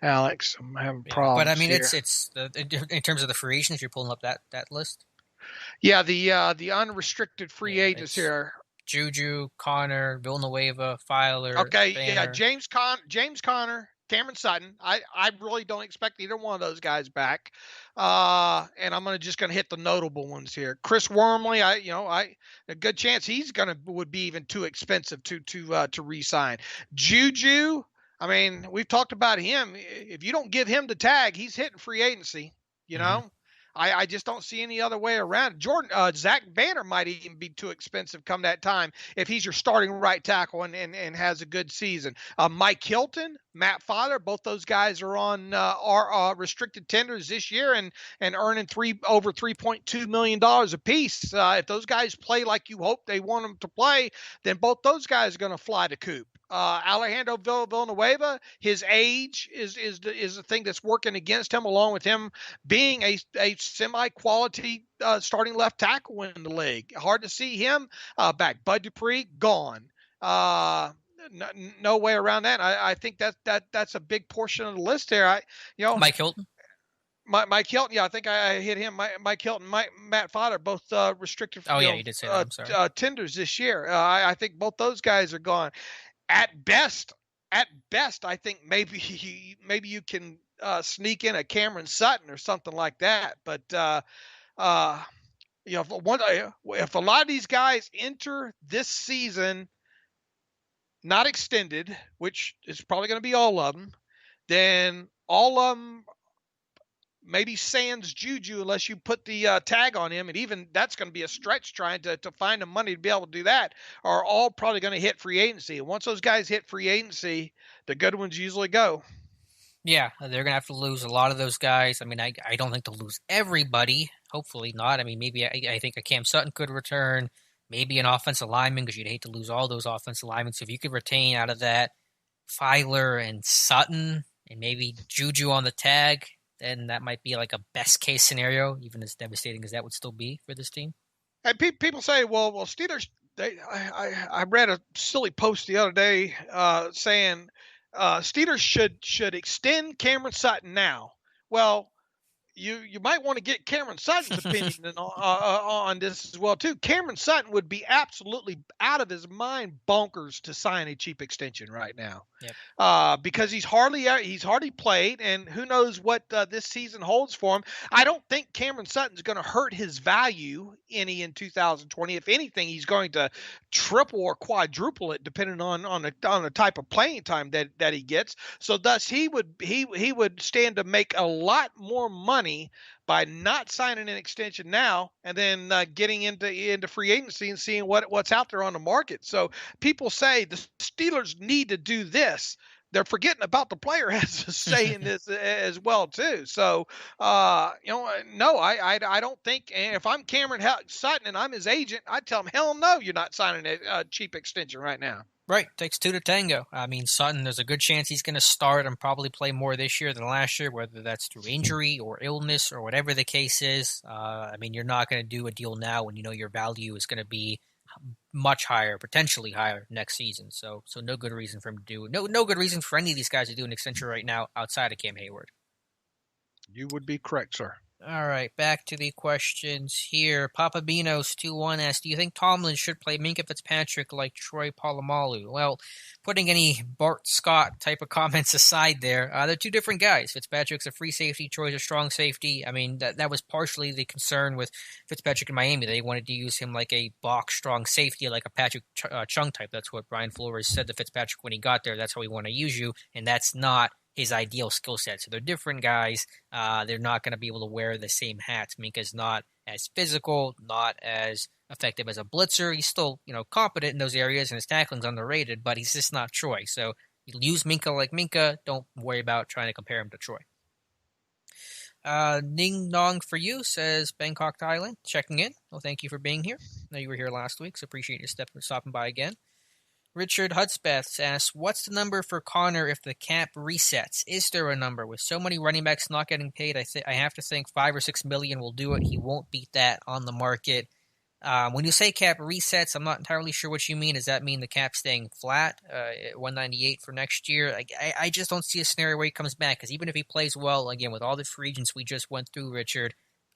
Speaker 2: Alex, I'm having problems.
Speaker 1: But I mean,
Speaker 2: here.
Speaker 1: it's in terms of the free agents, you're pulling up that list.
Speaker 2: Yeah, the unrestricted free agents here.
Speaker 1: Juju, Connor, Villanueva, Filer.
Speaker 2: Okay,
Speaker 1: Banner.
Speaker 2: yeah, James Conner, Cameron Sutton. I really don't expect either one of those guys back. And I'm just gonna hit the notable ones here. Chris Wormley, a good chance he's would be even too expensive to re-sign. Juju. I mean, we've talked about him. If you don't give him the tag, he's hitting free agency,
Speaker 1: Mm-hmm.
Speaker 2: I just don't see any other way around. Zach Banner might even be too expensive come that time if he's your starting right tackle and has a good season. Mike Hilton, Matt Father, both those guys are on our restricted tenders this year and earning over $3.2 million a piece. If those guys play like you hope they want them to play, then both those guys are going to fly the coop. Alejandro Villanueva, his age is the thing that's working against him, along with him being a semi-quality starting left tackle in the league. Hard to see him back. Bud Dupree, gone. No way around that. I think that's a big portion of the list there.
Speaker 1: Mike Hilton.
Speaker 2: Mike Hilton, yeah, I think I hit him. Mike Hilton, Matt Fodder, both restricted.
Speaker 1: Oh yeah, you did say that. I'm sorry.
Speaker 2: Tenders this year. I think both those guys are gone. At best, I think maybe you can sneak in a Cameron Sutton or something like that. But if a lot of these guys enter this season not extended, which is probably going to be all of them, then all of them maybe sans Juju unless you put the tag on him, and even that's going to be a stretch trying to find the money to be able to do that, are all probably going to hit free agency. And once those guys hit free agency, the good ones usually go.
Speaker 1: Yeah, they're going to have to lose a lot of those guys. I mean, I don't think they'll lose everybody. Hopefully not. I mean, maybe I think a Cam Sutton could return, maybe an offensive lineman, because you'd hate to lose all those offensive linemen. So if you could retain out of that Filer and Sutton and maybe Juju on the tag, then that might be like a best case scenario, even as devastating as that would still be for this team.
Speaker 2: And people say, well, Steelers. I read a silly post the other day saying Steelers should extend Cameron Sutton now. Well, you might want to get Cameron Sutton's opinion on this as well too. Cameron Sutton would be absolutely out of his mind bonkers to sign a cheap extension right now. Yep. Because he's hardly played, and who knows what this season holds for him. I don't think Cameron Sutton's going to hurt his value any in 2020. If anything, he's going to triple or quadruple it depending on the type of playing time that he gets. So thus he would stand to make a lot more money by not signing an extension now and then getting into free agency and seeing what's out there on the market. So people say the Steelers need to do this. They're forgetting about the player has a say in this as well too. So no, I don't think. And if I'm Cameron Sutton and I'm his agent, I'd tell him, hell no, you're not signing a cheap extension right now.
Speaker 1: Right. Takes two to tango. I mean, Sutton, there's a good chance he's going to start and probably play more this year than last year, whether that's through injury or illness or whatever the case is. I mean, you're not going to do a deal now when you know your value is going to be much higher, potentially higher next season. So no good reason for him to do no good reason for any of these guys to do an extension right now outside of Cam Hayward.
Speaker 2: You would be correct, sir.
Speaker 1: All right, back to the questions here. Papa Beanos 2-1 asks, do you think Tomlin should play Minkah Fitzpatrick like Troy Polamalu? Well, putting any Bart Scott type of comments aside there, they're two different guys. Fitzpatrick's a free safety, Troy's a strong safety. I mean, that was partially the concern with Fitzpatrick in Miami. They wanted to use him like a box strong safety, like a Patrick Chung type. That's what Brian Flores said to Fitzpatrick when he got there. That's how we want to use you, and that's not his ideal skill set. So they're different guys. They're not going to be able to wear the same hats. Minka's not as physical, not as effective as a blitzer. He's still, competent in those areas, and his tackling's underrated, but he's just not Troy. So you use Minkah like Minkah. Don't worry about trying to compare him to Troy. Ning Nong for you says Bangkok, Thailand, checking in. Well, thank you for being here. I know you were here last week, so appreciate you stopping by again. Richard Hudspeth asks, what's the number for Connor if the cap resets? Is there a number? With so many running backs not getting paid, I have to think $5 or $6 million will do it. He won't beat that on the market. When you say cap resets, I'm not entirely sure what you mean. Does that mean the cap staying flat at 198 for next year? I just don't see a scenario where he comes back, because even if he plays well, again, with all the free agents we just went through, Richard,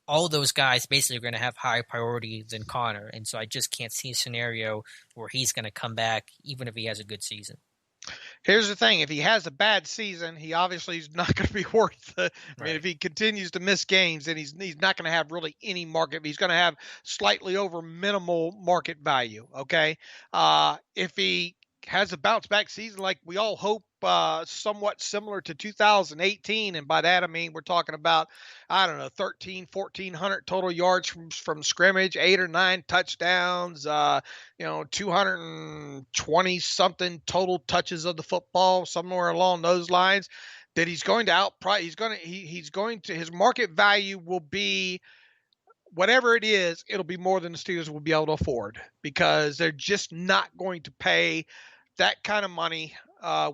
Speaker 1: all those guys basically are going to have higher priority than Connor. And so I just can't see a scenario where he's going to come back, even if he has a good season.
Speaker 2: Here's the thing. If he has a bad season, he obviously is not going to be worth it. I mean, if he continues to miss games, then he's not going to have really any market. He's going to have slightly over minimal market value. Okay. If he has a bounce back season like we all hope somewhat similar to 2018. And by that, I mean, we're talking about, I don't know, 1,400 total yards from scrimmage, 8 or 9 touchdowns, 220 something total touches of the football, somewhere along those lines. That he's going to his market value will be, whatever it is, it'll be more than the Steelers will be able to afford, because they're just not going to pay that kind of money,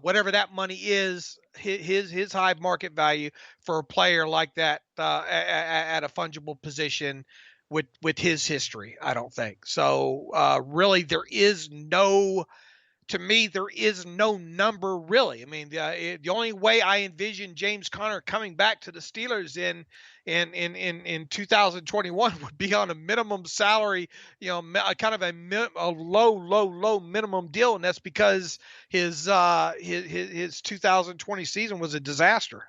Speaker 2: whatever that money is, his high market value for a player like that at a fungible position with his history. I don't think so. Really, to me, there is no number really. I mean, the only way I envision James Conner coming back to the Steelers in 2021 would be on a minimum salary, kind of a low minimum deal, and that's because his 2020 season was a disaster.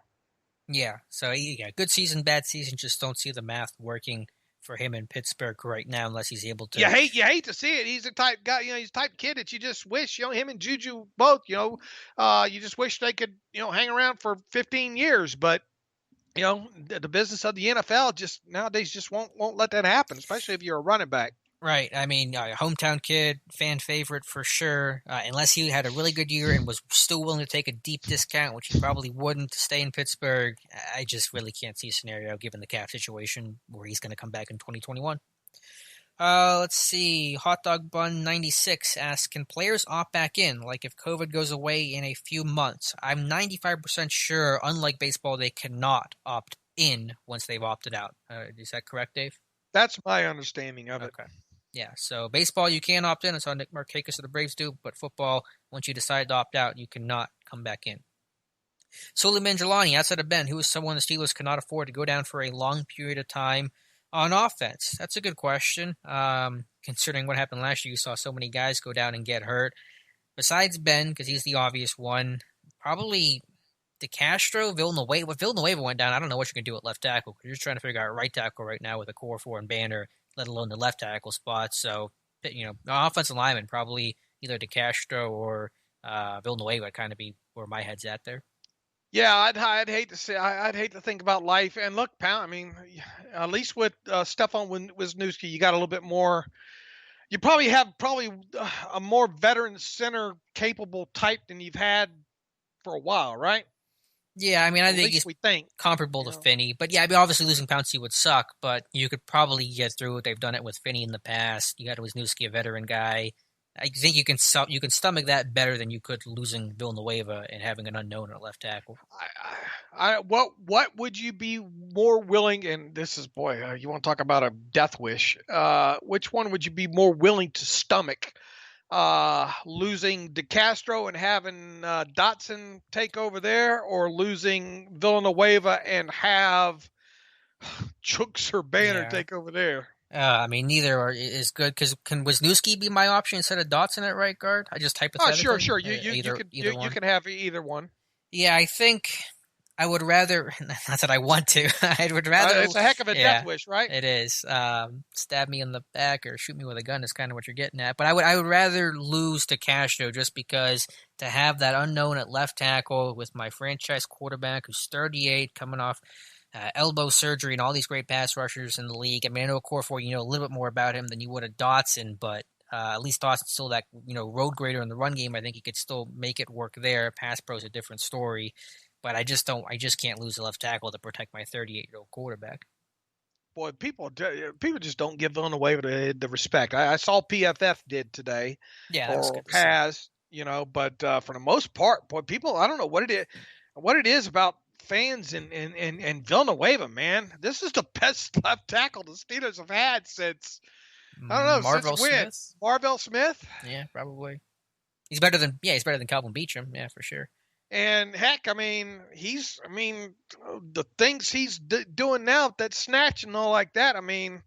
Speaker 1: Yeah, so yeah, good season, bad season. Just don't see the math working for him in Pittsburgh right now, unless he's able to.
Speaker 2: You hate to see it. He's the type guy, he's the type kid that you just wish, him and Juju both, you just wish they could, hang around for 15 years. But, the business of the NFL just nowadays just won't let that happen, especially if you're a running back.
Speaker 1: Right. I mean, hometown kid, fan favorite for sure. Unless he had a really good year and was still willing to take a deep discount, which he probably wouldn't, to stay in Pittsburgh, I just really can't see a scenario given the cap situation where he's going to come back in 2021. Let's see. Hot Dog Bun 96 asks, can players opt back in, like if COVID goes away in a few months? I'm 95% sure, unlike baseball, they cannot opt in once they've opted out. Is that correct, Dave?
Speaker 2: That's my understanding of it.
Speaker 1: Okay. Yeah, so baseball, you can opt in. That's how Nick Markakis of the Braves do. But football, once you decide to opt out, you cannot come back in. Sully Mangelani, outside of Ben, who is someone the Steelers cannot afford to go down for a long period of time on offense? That's a good question. Considering what happened last year, you saw so many guys go down and get hurt. Besides Ben, because he's the obvious one, probably DeCastro, Villanueva. If Villanueva went down, I don't know what you're going to do at left tackle, because you're just trying to figure out right tackle right now with a core 4 and Banner, let alone the left tackle spot. So, offensive lineman, probably either DeCastro or Villanueva would kind of be where my head's at there.
Speaker 2: Yeah, I'd hate to say, I'd hate to think about life. And look, Pound, I mean, at least with Stefan Wisniewski, you got a little bit more. You probably have a more veteran center capable type than you've had for a while, right?
Speaker 1: Yeah, I mean, I think he's comparable to Finney. But yeah, I mean, obviously losing Pouncey would suck, but you could probably get through it. They've done it with Finney in the past. You got Wisniewski, a veteran guy. I think you can stomach that better than you could losing Villanueva and having an unknown at left tackle.
Speaker 2: What would you be more willing? And this is, you want to talk about a death wish? Which one would you be more willing to stomach? Losing DeCastro and having Dotson take over there, or losing Villanueva and have Chooks or Banner take over there?
Speaker 1: I mean, neither is good, because can Wisniewski be my option instead of Dotson at right guard? I just hypothetically.
Speaker 2: Oh, sure. You can have either one.
Speaker 1: Yeah, I think I would rather. Not that I want to. I would rather.
Speaker 2: It's a heck of a death wish, right?
Speaker 1: It is. Stab me in the back or shoot me with a gun is kind of what you're getting at. But I would rather lose to Castro, just because to have that unknown at left tackle with my franchise quarterback who's 38, coming off elbow surgery and all these great pass rushers in the league. I mean, I know Core 4, you know a little bit more about him than you would a Dotson, but at least Dawson's still that road grader in the run game. I think he could still make it work there. Pass pro is a different story, but I just can't lose a left tackle to protect my 38-year-old quarterback.
Speaker 2: Boy, people just don't give Villanueva the respect. I saw PFF did today.
Speaker 1: Yeah, that was good.
Speaker 2: But for the most part, boy, people, I don't know what it is about fans and Villanueva, man. This is the best left tackle the Steelers have had since, I don't know,
Speaker 1: Marvell
Speaker 2: since when?
Speaker 1: Smith?
Speaker 2: Marvell Smith?
Speaker 1: Yeah, probably. He's better than Calvin Beachum, yeah, for sure.
Speaker 2: And heck, I mean, the things he's doing now, that snatch and all like that, I mean,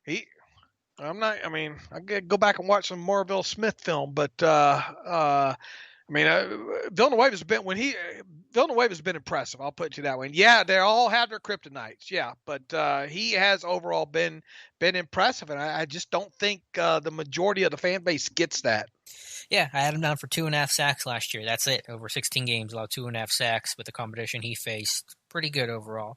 Speaker 2: I gotta go back and watch some Marvell Smith film, but Villanueva's been, Villanueva's been impressive. I'll put it to you that way. And yeah, they all have their kryptonites. Yeah, but he has overall been impressive, and I just don't think the majority of the fan base gets that.
Speaker 1: Yeah, I had him down for 2.5 sacks last year. That's it. Over 16 games, allowed 2.5 sacks with the competition he faced. Pretty good overall.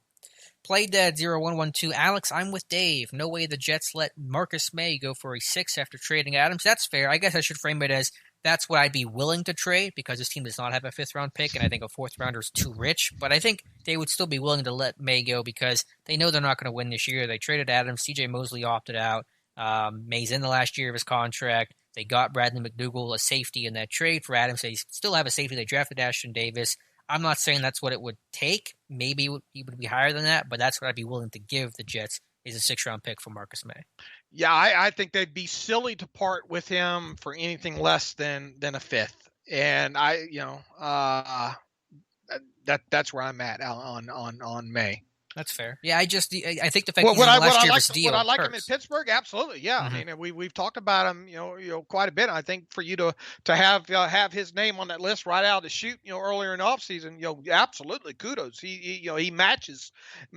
Speaker 1: Playdead0112, Alex, I'm with Dave. No way the Jets let Marcus May go for a 6 after trading Adams. That's fair. I guess I should frame it as that's what I'd be willing to trade because this team does not have a 5th-round pick, and I think a 4th-rounder is too rich. But I think they would still be willing to let May go because they know they're not going to win this year. They traded Adams. C.J. Mosley opted out. May's in the last year of his contract. They got Bradley McDougall, a safety in that trade for Adams. They still have a safety. They drafted Ashton Davis. I'm not saying that's what it would take. Maybe he would be higher than that, but that's what I'd be willing to give the Jets is a 6th-round pick for Marcus May.
Speaker 2: Yeah, I think they'd be silly to part with him for anything less than a 5th. And that's where I'm at on May.
Speaker 1: That's fair. Yeah, I think the fact he's in the last year of his deal
Speaker 2: would I like
Speaker 1: hurts.
Speaker 2: him in Pittsburgh? Absolutely, yeah. I mean, we've talked about him, quite a bit. I think for you to have his name on that list right out of the chute, earlier in the offseason, absolutely kudos. He matches.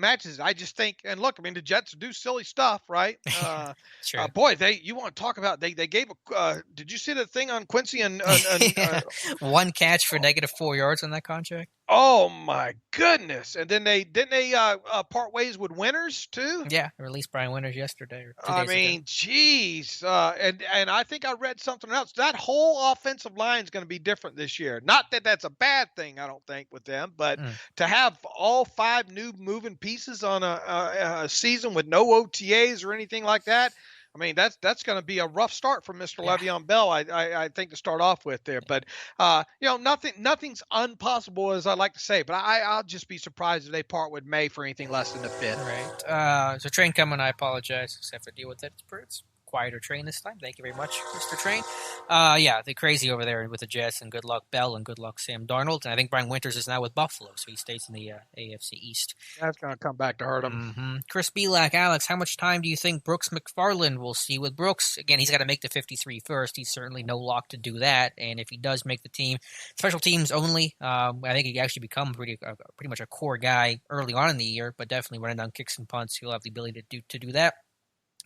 Speaker 2: I just think, and look, I mean, the Jets do silly stuff, right?
Speaker 1: Sure.
Speaker 2: Boy, you want to talk about they gave did you see the thing on Quincy and
Speaker 1: one catch for -4 yards on that contract?
Speaker 2: Oh my goodness! And then they part ways with Winters too.
Speaker 1: Yeah, released Brian Winters yesterday. Or 2 days ago.
Speaker 2: Geez, and I think I read something else. That whole offensive line is going to be different this year. Not that that's a bad thing, I don't think, with them, but to have all 5 new moving pieces on a season with no OTAs or anything like that. I mean, that's going to be a rough start for Mr. Le'Veon Bell, I think, to start off with there. But, nothing's impossible, as I like to say. But I'll just be surprised if they part with May for anything less than a 5th.
Speaker 1: Right. So train coming, I apologize. I have to deal with it. It's quieter train this time. Thank you very much, Mr. Train. They're crazy over there with the Jets, and good luck Bell, and good luck Sam Darnold. And I think Brian Winters is now with Buffalo, so he stays in the AFC East.
Speaker 2: That's going to come back to hurt him.
Speaker 1: Mm-hmm. Chris Belak, Alex, how much time do you think Brooks McFarland will see with Brooks? Again, he's got to make the 53 first. He's certainly no lock to do that. And if he does make the team, special teams only, I think he actually become pretty much a core guy early on in the year, but definitely running down kicks and punts, he'll have the ability to do that.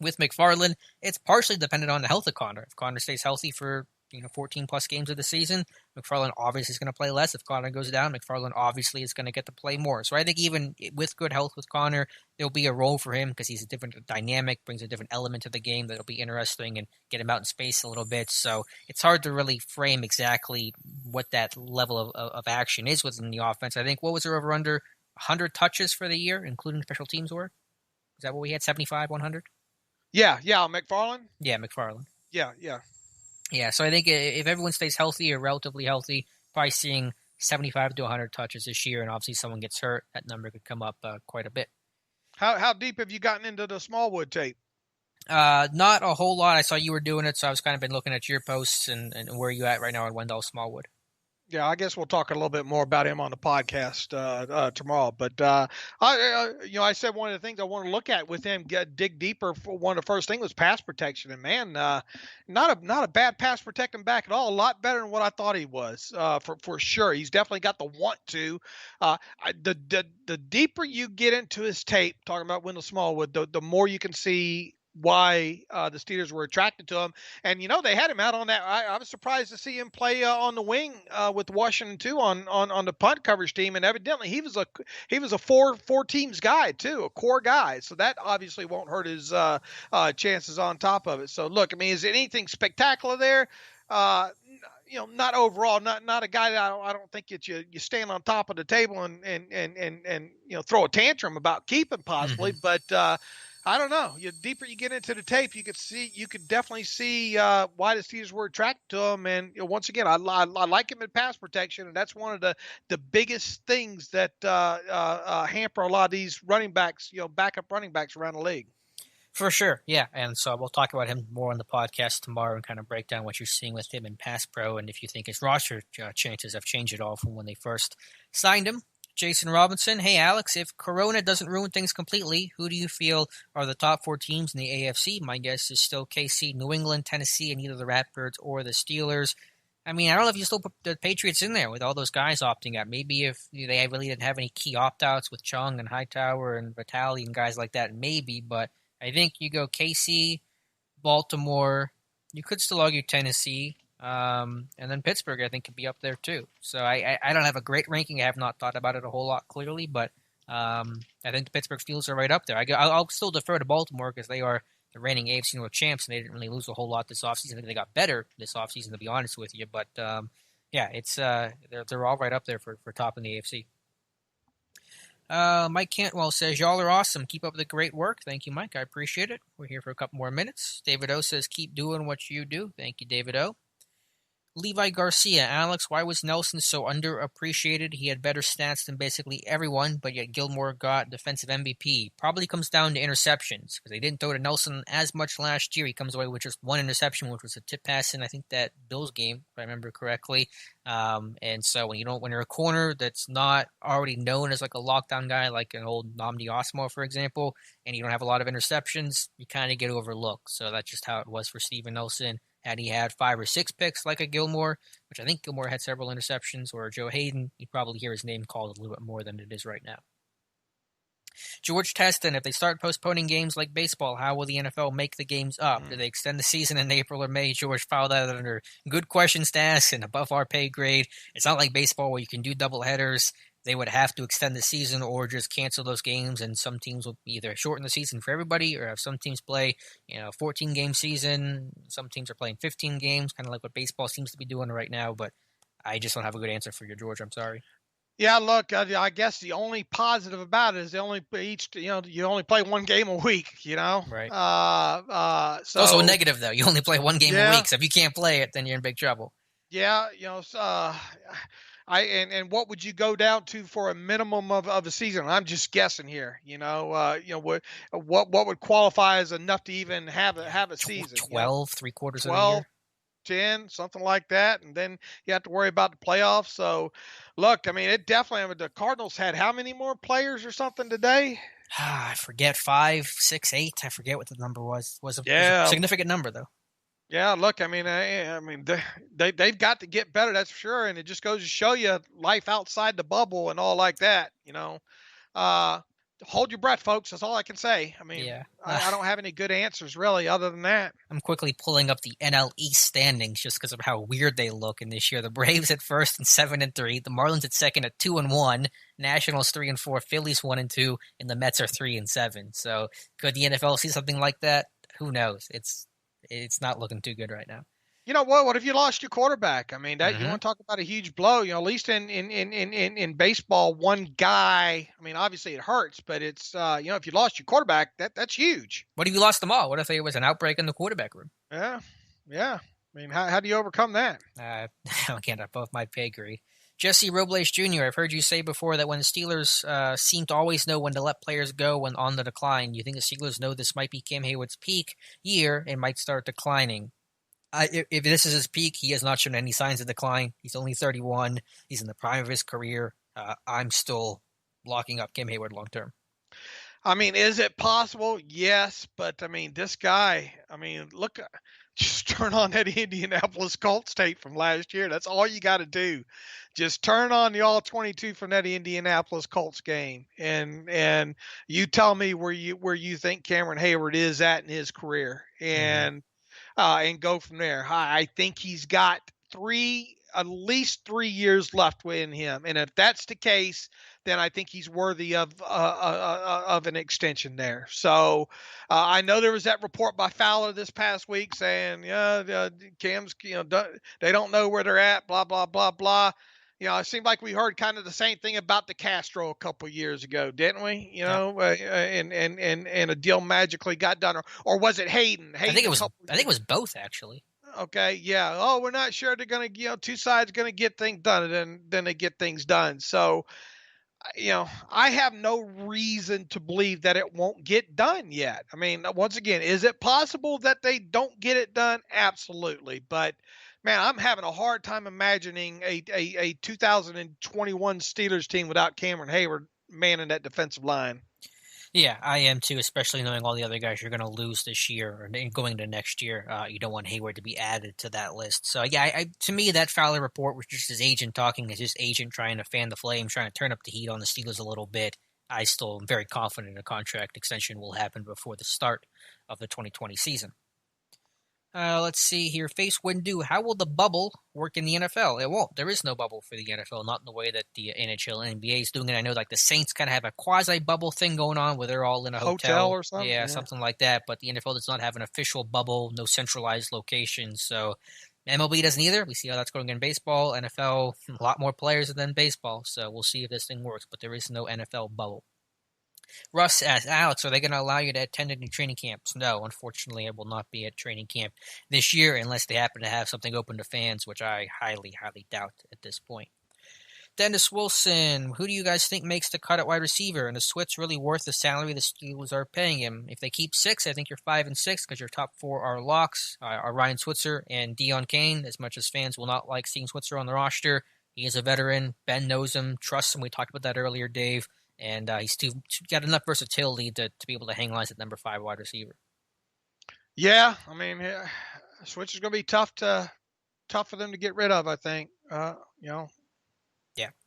Speaker 1: With McFarland, it's partially dependent on the health of Connor. If Connor stays healthy for 14-plus games of the season, McFarland obviously is going to play less. If Connor goes down, McFarland obviously is going to get to play more. So I think even with good health with Connor, there'll be a role for him because he's a different dynamic, brings a different element to the game that'll be interesting and get him out in space a little bit. So it's hard to really frame exactly what that level of action is within the offense. I think, what was there over under 100 touches for the year, including special teams were? Is that what we had, 75, 100?
Speaker 2: Yeah, McFarland?
Speaker 1: Yeah, McFarland.
Speaker 2: Yeah.
Speaker 1: Yeah, so I think if everyone stays healthy or relatively healthy, probably seeing 75 to 100 touches this year, and obviously someone gets hurt, that number could come up quite a bit.
Speaker 2: How deep have you gotten into the Smallwood tape?
Speaker 1: Not a whole lot. I saw you were doing it, so I was kind of been looking at your posts and where you at right now on Wendell Smallwood.
Speaker 2: Yeah, I guess we'll talk a little bit more about him on the podcast tomorrow. But I said one of the things I want to look at with him, dig deeper. For one of the first things was pass protection, and man, not a bad pass protecting back at all. A lot better than what I thought he was, for sure. He's definitely got the want to. The deeper you get into his tape, talking about Wendell Smallwood, the more you can see why the Steelers were attracted to him. And they had him out on that. I was surprised to see him play on the wing with Washington too on the punt coverage team, and evidently he was a four teams guy too, a core guy, so that obviously won't hurt his chances on top of it. So look, I mean, is it anything spectacular there? Not overall, not a guy that I don't think that you stand on top of the table and throw a tantrum about keeping possibly, but I don't know. The deeper you get into the tape, you could definitely see why the Steelers were attracted to him. And once again, I like him in pass protection, and that's one of the biggest things that hamper a lot of these running backs, backup running backs around the league.
Speaker 1: For sure, yeah. And so we'll talk about him more on the podcast tomorrow and kind of break down what you're seeing with him in pass pro, and if you think his roster chances have changed at all from when they first signed him. Jason Robinson, hey Alex, if Corona doesn't ruin things completely, who do you feel are the top 4 teams in the AFC? My guess is still KC, New England, Tennessee, and either the Ratbirds or the Steelers. I mean, I don't know if you still put the Patriots in there with all those guys opting out. Maybe if they really didn't have any key opt-outs with Chung and Hightower and Vitale and guys like that, maybe. But I think you go KC, Baltimore. You could still argue Tennessee, and then Pittsburgh. I think could be up there too. So I don't have a great ranking. I have not thought about it a whole lot clearly, but I think the Pittsburgh Steelers are right up there. I'll still defer to Baltimore because they are the reigning AFC North champs, and they didn't really lose a whole lot this offseason. I think they got better this offseason, to be honest with you. But yeah, it's they're all right up there for top in the AFC. Mike Cantwell says, y'all are awesome. Keep up the great work. Thank you, Mike. I appreciate it. We're here for a couple more minutes. David O says, keep doing what you do. Thank you, David O. Levi Garcia, Alex, why was Nelson so underappreciated? He had better stats than basically everyone, but yet Gilmore got defensive MVP. Probably comes down to interceptions, because they didn't throw to Nelson as much last year. He comes away with just one interception, which was a tip pass in, I think, that Bills game, if I remember correctly. And so when you're a corner that's not already known as like a lockdown guy, like an old Nnamdi Asomugha, for example, and you don't have a lot of interceptions, you kind of get overlooked. So that's just how it was for Steven Nelson. Had he had 5 or 6 picks like a Gilmore, which I think Gilmore had several interceptions, or Joe Hayden, you'd probably hear his name called a little bit more than it is right now. George Teston, if they start postponing games like baseball, how will the NFL make the games up? Do they extend the season in April or May? George filed that under good questions to ask and above our pay grade. It's not like baseball where you can do doubleheaders. They would have to extend the season or just cancel those games, and some teams will either shorten the season for everybody or have some teams play, 14-game season. Some teams are playing 15 games, kind of like what baseball seems to be doing right now, but I just don't have a good answer for you, George. I'm sorry.
Speaker 2: Yeah, look, I guess the only positive about it is you only play one game a week,
Speaker 1: Right.
Speaker 2: So
Speaker 1: it's also a negative, though. You only play one game a week, so if you can't play it, then you're in big trouble.
Speaker 2: Yeah, and what would you go down to for a minimum of a season? I'm just guessing here. What would qualify as enough to even have a season?
Speaker 1: 12, 3/4 of the year.
Speaker 2: 10, something like that, and then you have to worry about the playoffs. So, look, I mean, it definitely. The Cardinals had how many more players or something today?
Speaker 1: I forget, 5, 6, 8. I forget what the number was. Was a significant number though.
Speaker 2: Yeah, look, I mean, they've got to get better, that's for sure, and it just goes to show you life outside the bubble and all like that. Hold your breath, folks. That's all I can say. I mean, yeah. I don't have any good answers really, other than that.
Speaker 1: I'm quickly pulling up the NL East standings just because of how weird they look in this year. The Braves at first and 7-3, the Marlins at second at 2-1, Nationals 3-4, Phillies 1-2, and the Mets are 3-7. So could the NFL see something like that? Who knows? It's not looking too good right now.
Speaker 2: You know what? What if you lost your quarterback? I mean, that you want to talk about a huge blow. At least in baseball, one guy. I mean, obviously it hurts, but it's if you lost your quarterback, that's huge.
Speaker 1: What if you lost them all? What if there was an outbreak in the quarterback room?
Speaker 2: Yeah. I mean, how do you overcome that?
Speaker 1: I can't above my pay grade. Jesse Robles Jr., I've heard you say before that when the Steelers seem to always know when to let players go when on the decline, you think the Steelers know this might be Cam Hayward's peak year and might start declining. If this is his peak, he has not shown any signs of decline. He's only 31. He's in the prime of his career. I'm still locking up Cam Hayward long term.
Speaker 2: I mean, is it possible? Yes, but I mean, this guy. I mean, look, just turn on that Indianapolis Colts tape from last year. That's all you got to do. Just turn on the all 22 from that Indianapolis Colts game, and you tell me where you think Cameron Hayward is at in his career, and go from there. I think he's got at least 3 years left in him, and if that's the case, then I think he's worthy of an extension there. So I know there was that report by Fowler this past week saying, Cam's, they don't know where they're at, blah blah blah blah. It seemed like we heard kind of the same thing about the Castro a couple of years ago, didn't we? And a deal magically got done, or was it Hayden?
Speaker 1: I think it was both, actually.
Speaker 2: Okay, yeah. Oh, we're not sure they're going to, two sides going to get things done, and then they get things done. So, I have no reason to believe that it won't get done yet. I mean, once again, is it possible that they don't get it done? Absolutely, but. Man, I'm having a hard time imagining a 2021 Steelers team without Cameron Hayward manning that defensive line.
Speaker 1: Yeah, I am too, especially knowing all the other guys you're going to lose this year or going into next year. You don't want Hayward to be added to that list. So, yeah, to me, that Fowler report was just his agent talking, his just agent trying to fan the flames, trying to turn up the heat on the Steelers a little bit. I still am very confident a contract extension will happen before the start of the 2020 season. Let's see here. Face Windu, how will the bubble work in the NFL? It won't. There is no bubble for the NFL, not in the way that the NHL and NBA is doing it. I know like the Saints kind of have a quasi-bubble thing going on where they're all in a hotel.
Speaker 2: Or something?
Speaker 1: Yeah, something like that. But the NFL does not have an official bubble, no centralized location. So MLB doesn't either. We see how that's going in baseball. NFL, a lot more players than baseball. So we'll see if this thing works. But there is no NFL bubble. Russ asks, Alex, are they going to allow you to attend any training camps? No, unfortunately, I will not be at training camp this year unless they happen to have something open to fans, which I highly, highly doubt at this point. Dennis Wilson, who do you guys think makes the cut at wide receiver? And is Switz really worth the salary the Steelers are paying him? If they keep 6, I think you're 5-6 because your top 4 are locks, are Ryan Switzer and Deion Kane. As much as fans will not like seeing Switzer on the roster, he is a veteran. Ben knows him, trusts him. We talked about that earlier, Dave. And he's got enough versatility to be able to hang lines at number 5 wide receiver.
Speaker 2: Yeah, I mean, Switch is going to be tough for them to get rid of, I think.
Speaker 1: Yeah,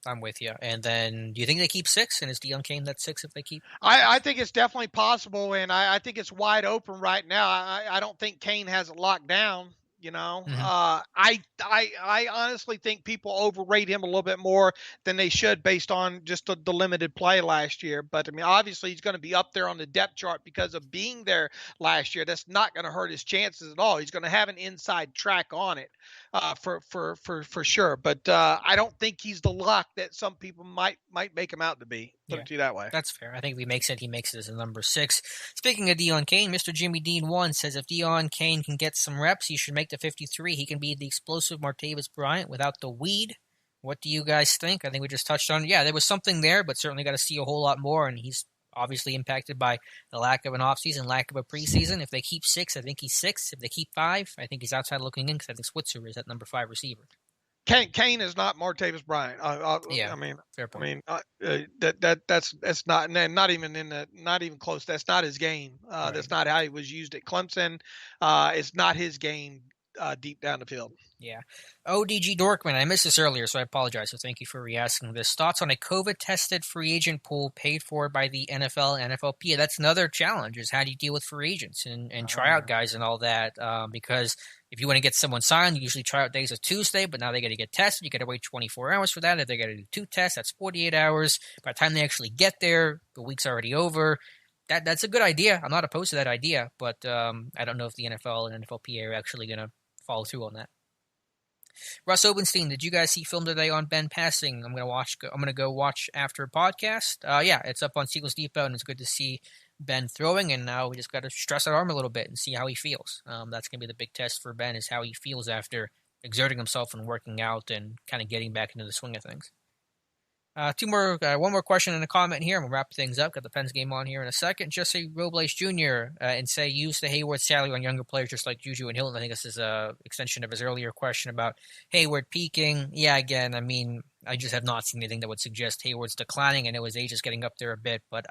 Speaker 1: I'm with you. And then, do you think they keep 6? And is Deion Kane that 6 if they keep?
Speaker 2: I think it's definitely possible, and I think it's wide open right now. I don't think Kane has it locked down.
Speaker 1: Mm-hmm.
Speaker 2: I honestly think people overrate him a little bit more than they should based on just the limited play last year. But I mean, obviously he's going to be up there on the depth chart because of being there last year. That's not going to hurt his chances at all. He's going to have an inside track on it, for sure. But I don't think he's the lock that some people might make him out to be. Put it to you that way.
Speaker 1: That's fair. I think if he makes it as a number 6. Speaking of Deion Kane, Mr. Jimmy Dean 1 says if Deion Kane can get some reps, he should make the 53. He can be the explosive Martavis Bryant without the weed. What do you guys think? I think we just touched on it. Yeah, there was something there, but certainly got to see a whole lot more, and he's obviously impacted by the lack of an offseason, lack of a preseason. If they keep 6, I think he's 6. If they keep 5, I think he's outside looking in because I think Switzer is at number 5 receiver.
Speaker 2: Kane is not Martavis Bryant.
Speaker 1: Yeah,
Speaker 2: I mean,
Speaker 1: fair point.
Speaker 2: That's not even close. That's not his game. Right. That's not how he was used at Clemson. It's not his game deep down the field.
Speaker 1: Yeah. ODG Dorkman, I missed this earlier, so I apologize. So thank you for re-asking this. Thoughts on a COVID-tested free agent pool paid for by the NFL and NFLPA? That's another challenge, is how do you deal with free agents and tryout guys and all that? Because if you want to get someone signed, usually tryout days are Tuesday, but now they got to get tested. You got to wait 24 hours for that. If they got to do 2 tests, that's 48 hours. By the time they actually get there, the week's already over. That's a good idea. I'm not opposed to that idea, but I don't know if the NFL and NFLPA are actually going to follow through on that. Russ Obenstein, did you guys see film today on Ben passing? I'm gonna go watch after a podcast. Yeah, it's up on Steelers Depot, and it's good to see Ben throwing. And now we just got to stress that arm a little bit and see how he feels. That's gonna be the big test for Ben, is how he feels after exerting himself and working out and kind of getting back into the swing of things. One more question and a comment here, and we'll wrap things up. Got the Pens game on here in a second. Jesse Robles Jr. And say use the Hayward salary on younger players just like Juju and Hilton. I think this is a extension of his earlier question about Hayward peaking. Yeah, again, I mean, I just have not seen anything that would suggest Hayward's declining. I know his age is getting up there a bit, but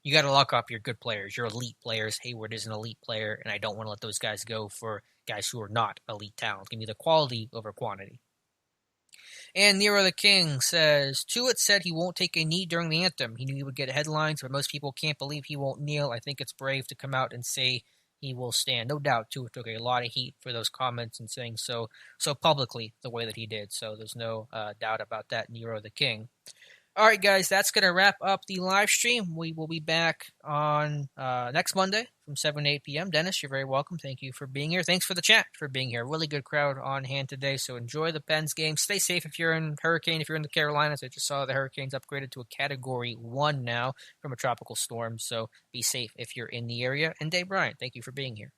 Speaker 1: you got to lock up your good players, your elite players. Hayward is an elite player, and I don't want to let those guys go for guys who are not elite talent. Give me the quality over quantity. And Nero the King says, Tuitt said he won't take a knee during the anthem. He knew he would get headlines, but most people can't believe he won't kneel. I think it's brave to come out and say he will stand. No doubt Tuitt took a lot of heat for those comments and saying so publicly the way that he did. So there's no doubt about that, Nero the King. All right, guys, that's going to wrap up the live stream. We will be back on next Monday from 7 to 8 p.m. Dennis, you're very welcome. Thank you for being here. Thanks for the chat for being here. Really good crowd on hand today, so enjoy the Pens game. Stay safe if you're in Hurricane, if you're in the Carolinas. I just saw the Hurricanes upgraded to a Category 1 now from a tropical storm, so be safe if you're in the area. And Dave Bryant, thank you for being here.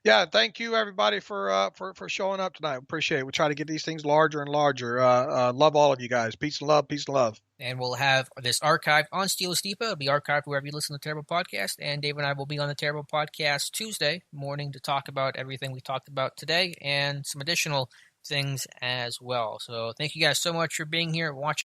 Speaker 2: Yeah, thank you everybody for showing up tonight. Appreciate it. We try to get these things larger and larger. Love all of you guys. Peace and love. Peace and love.
Speaker 1: And we'll have this archived on Steelers Depot. It'll be archived wherever you listen to the Terrible Podcast. And Dave and I will be on the Terrible Podcast Tuesday morning to talk about everything we talked about today and some additional things as well. So thank you guys so much for being here. Watch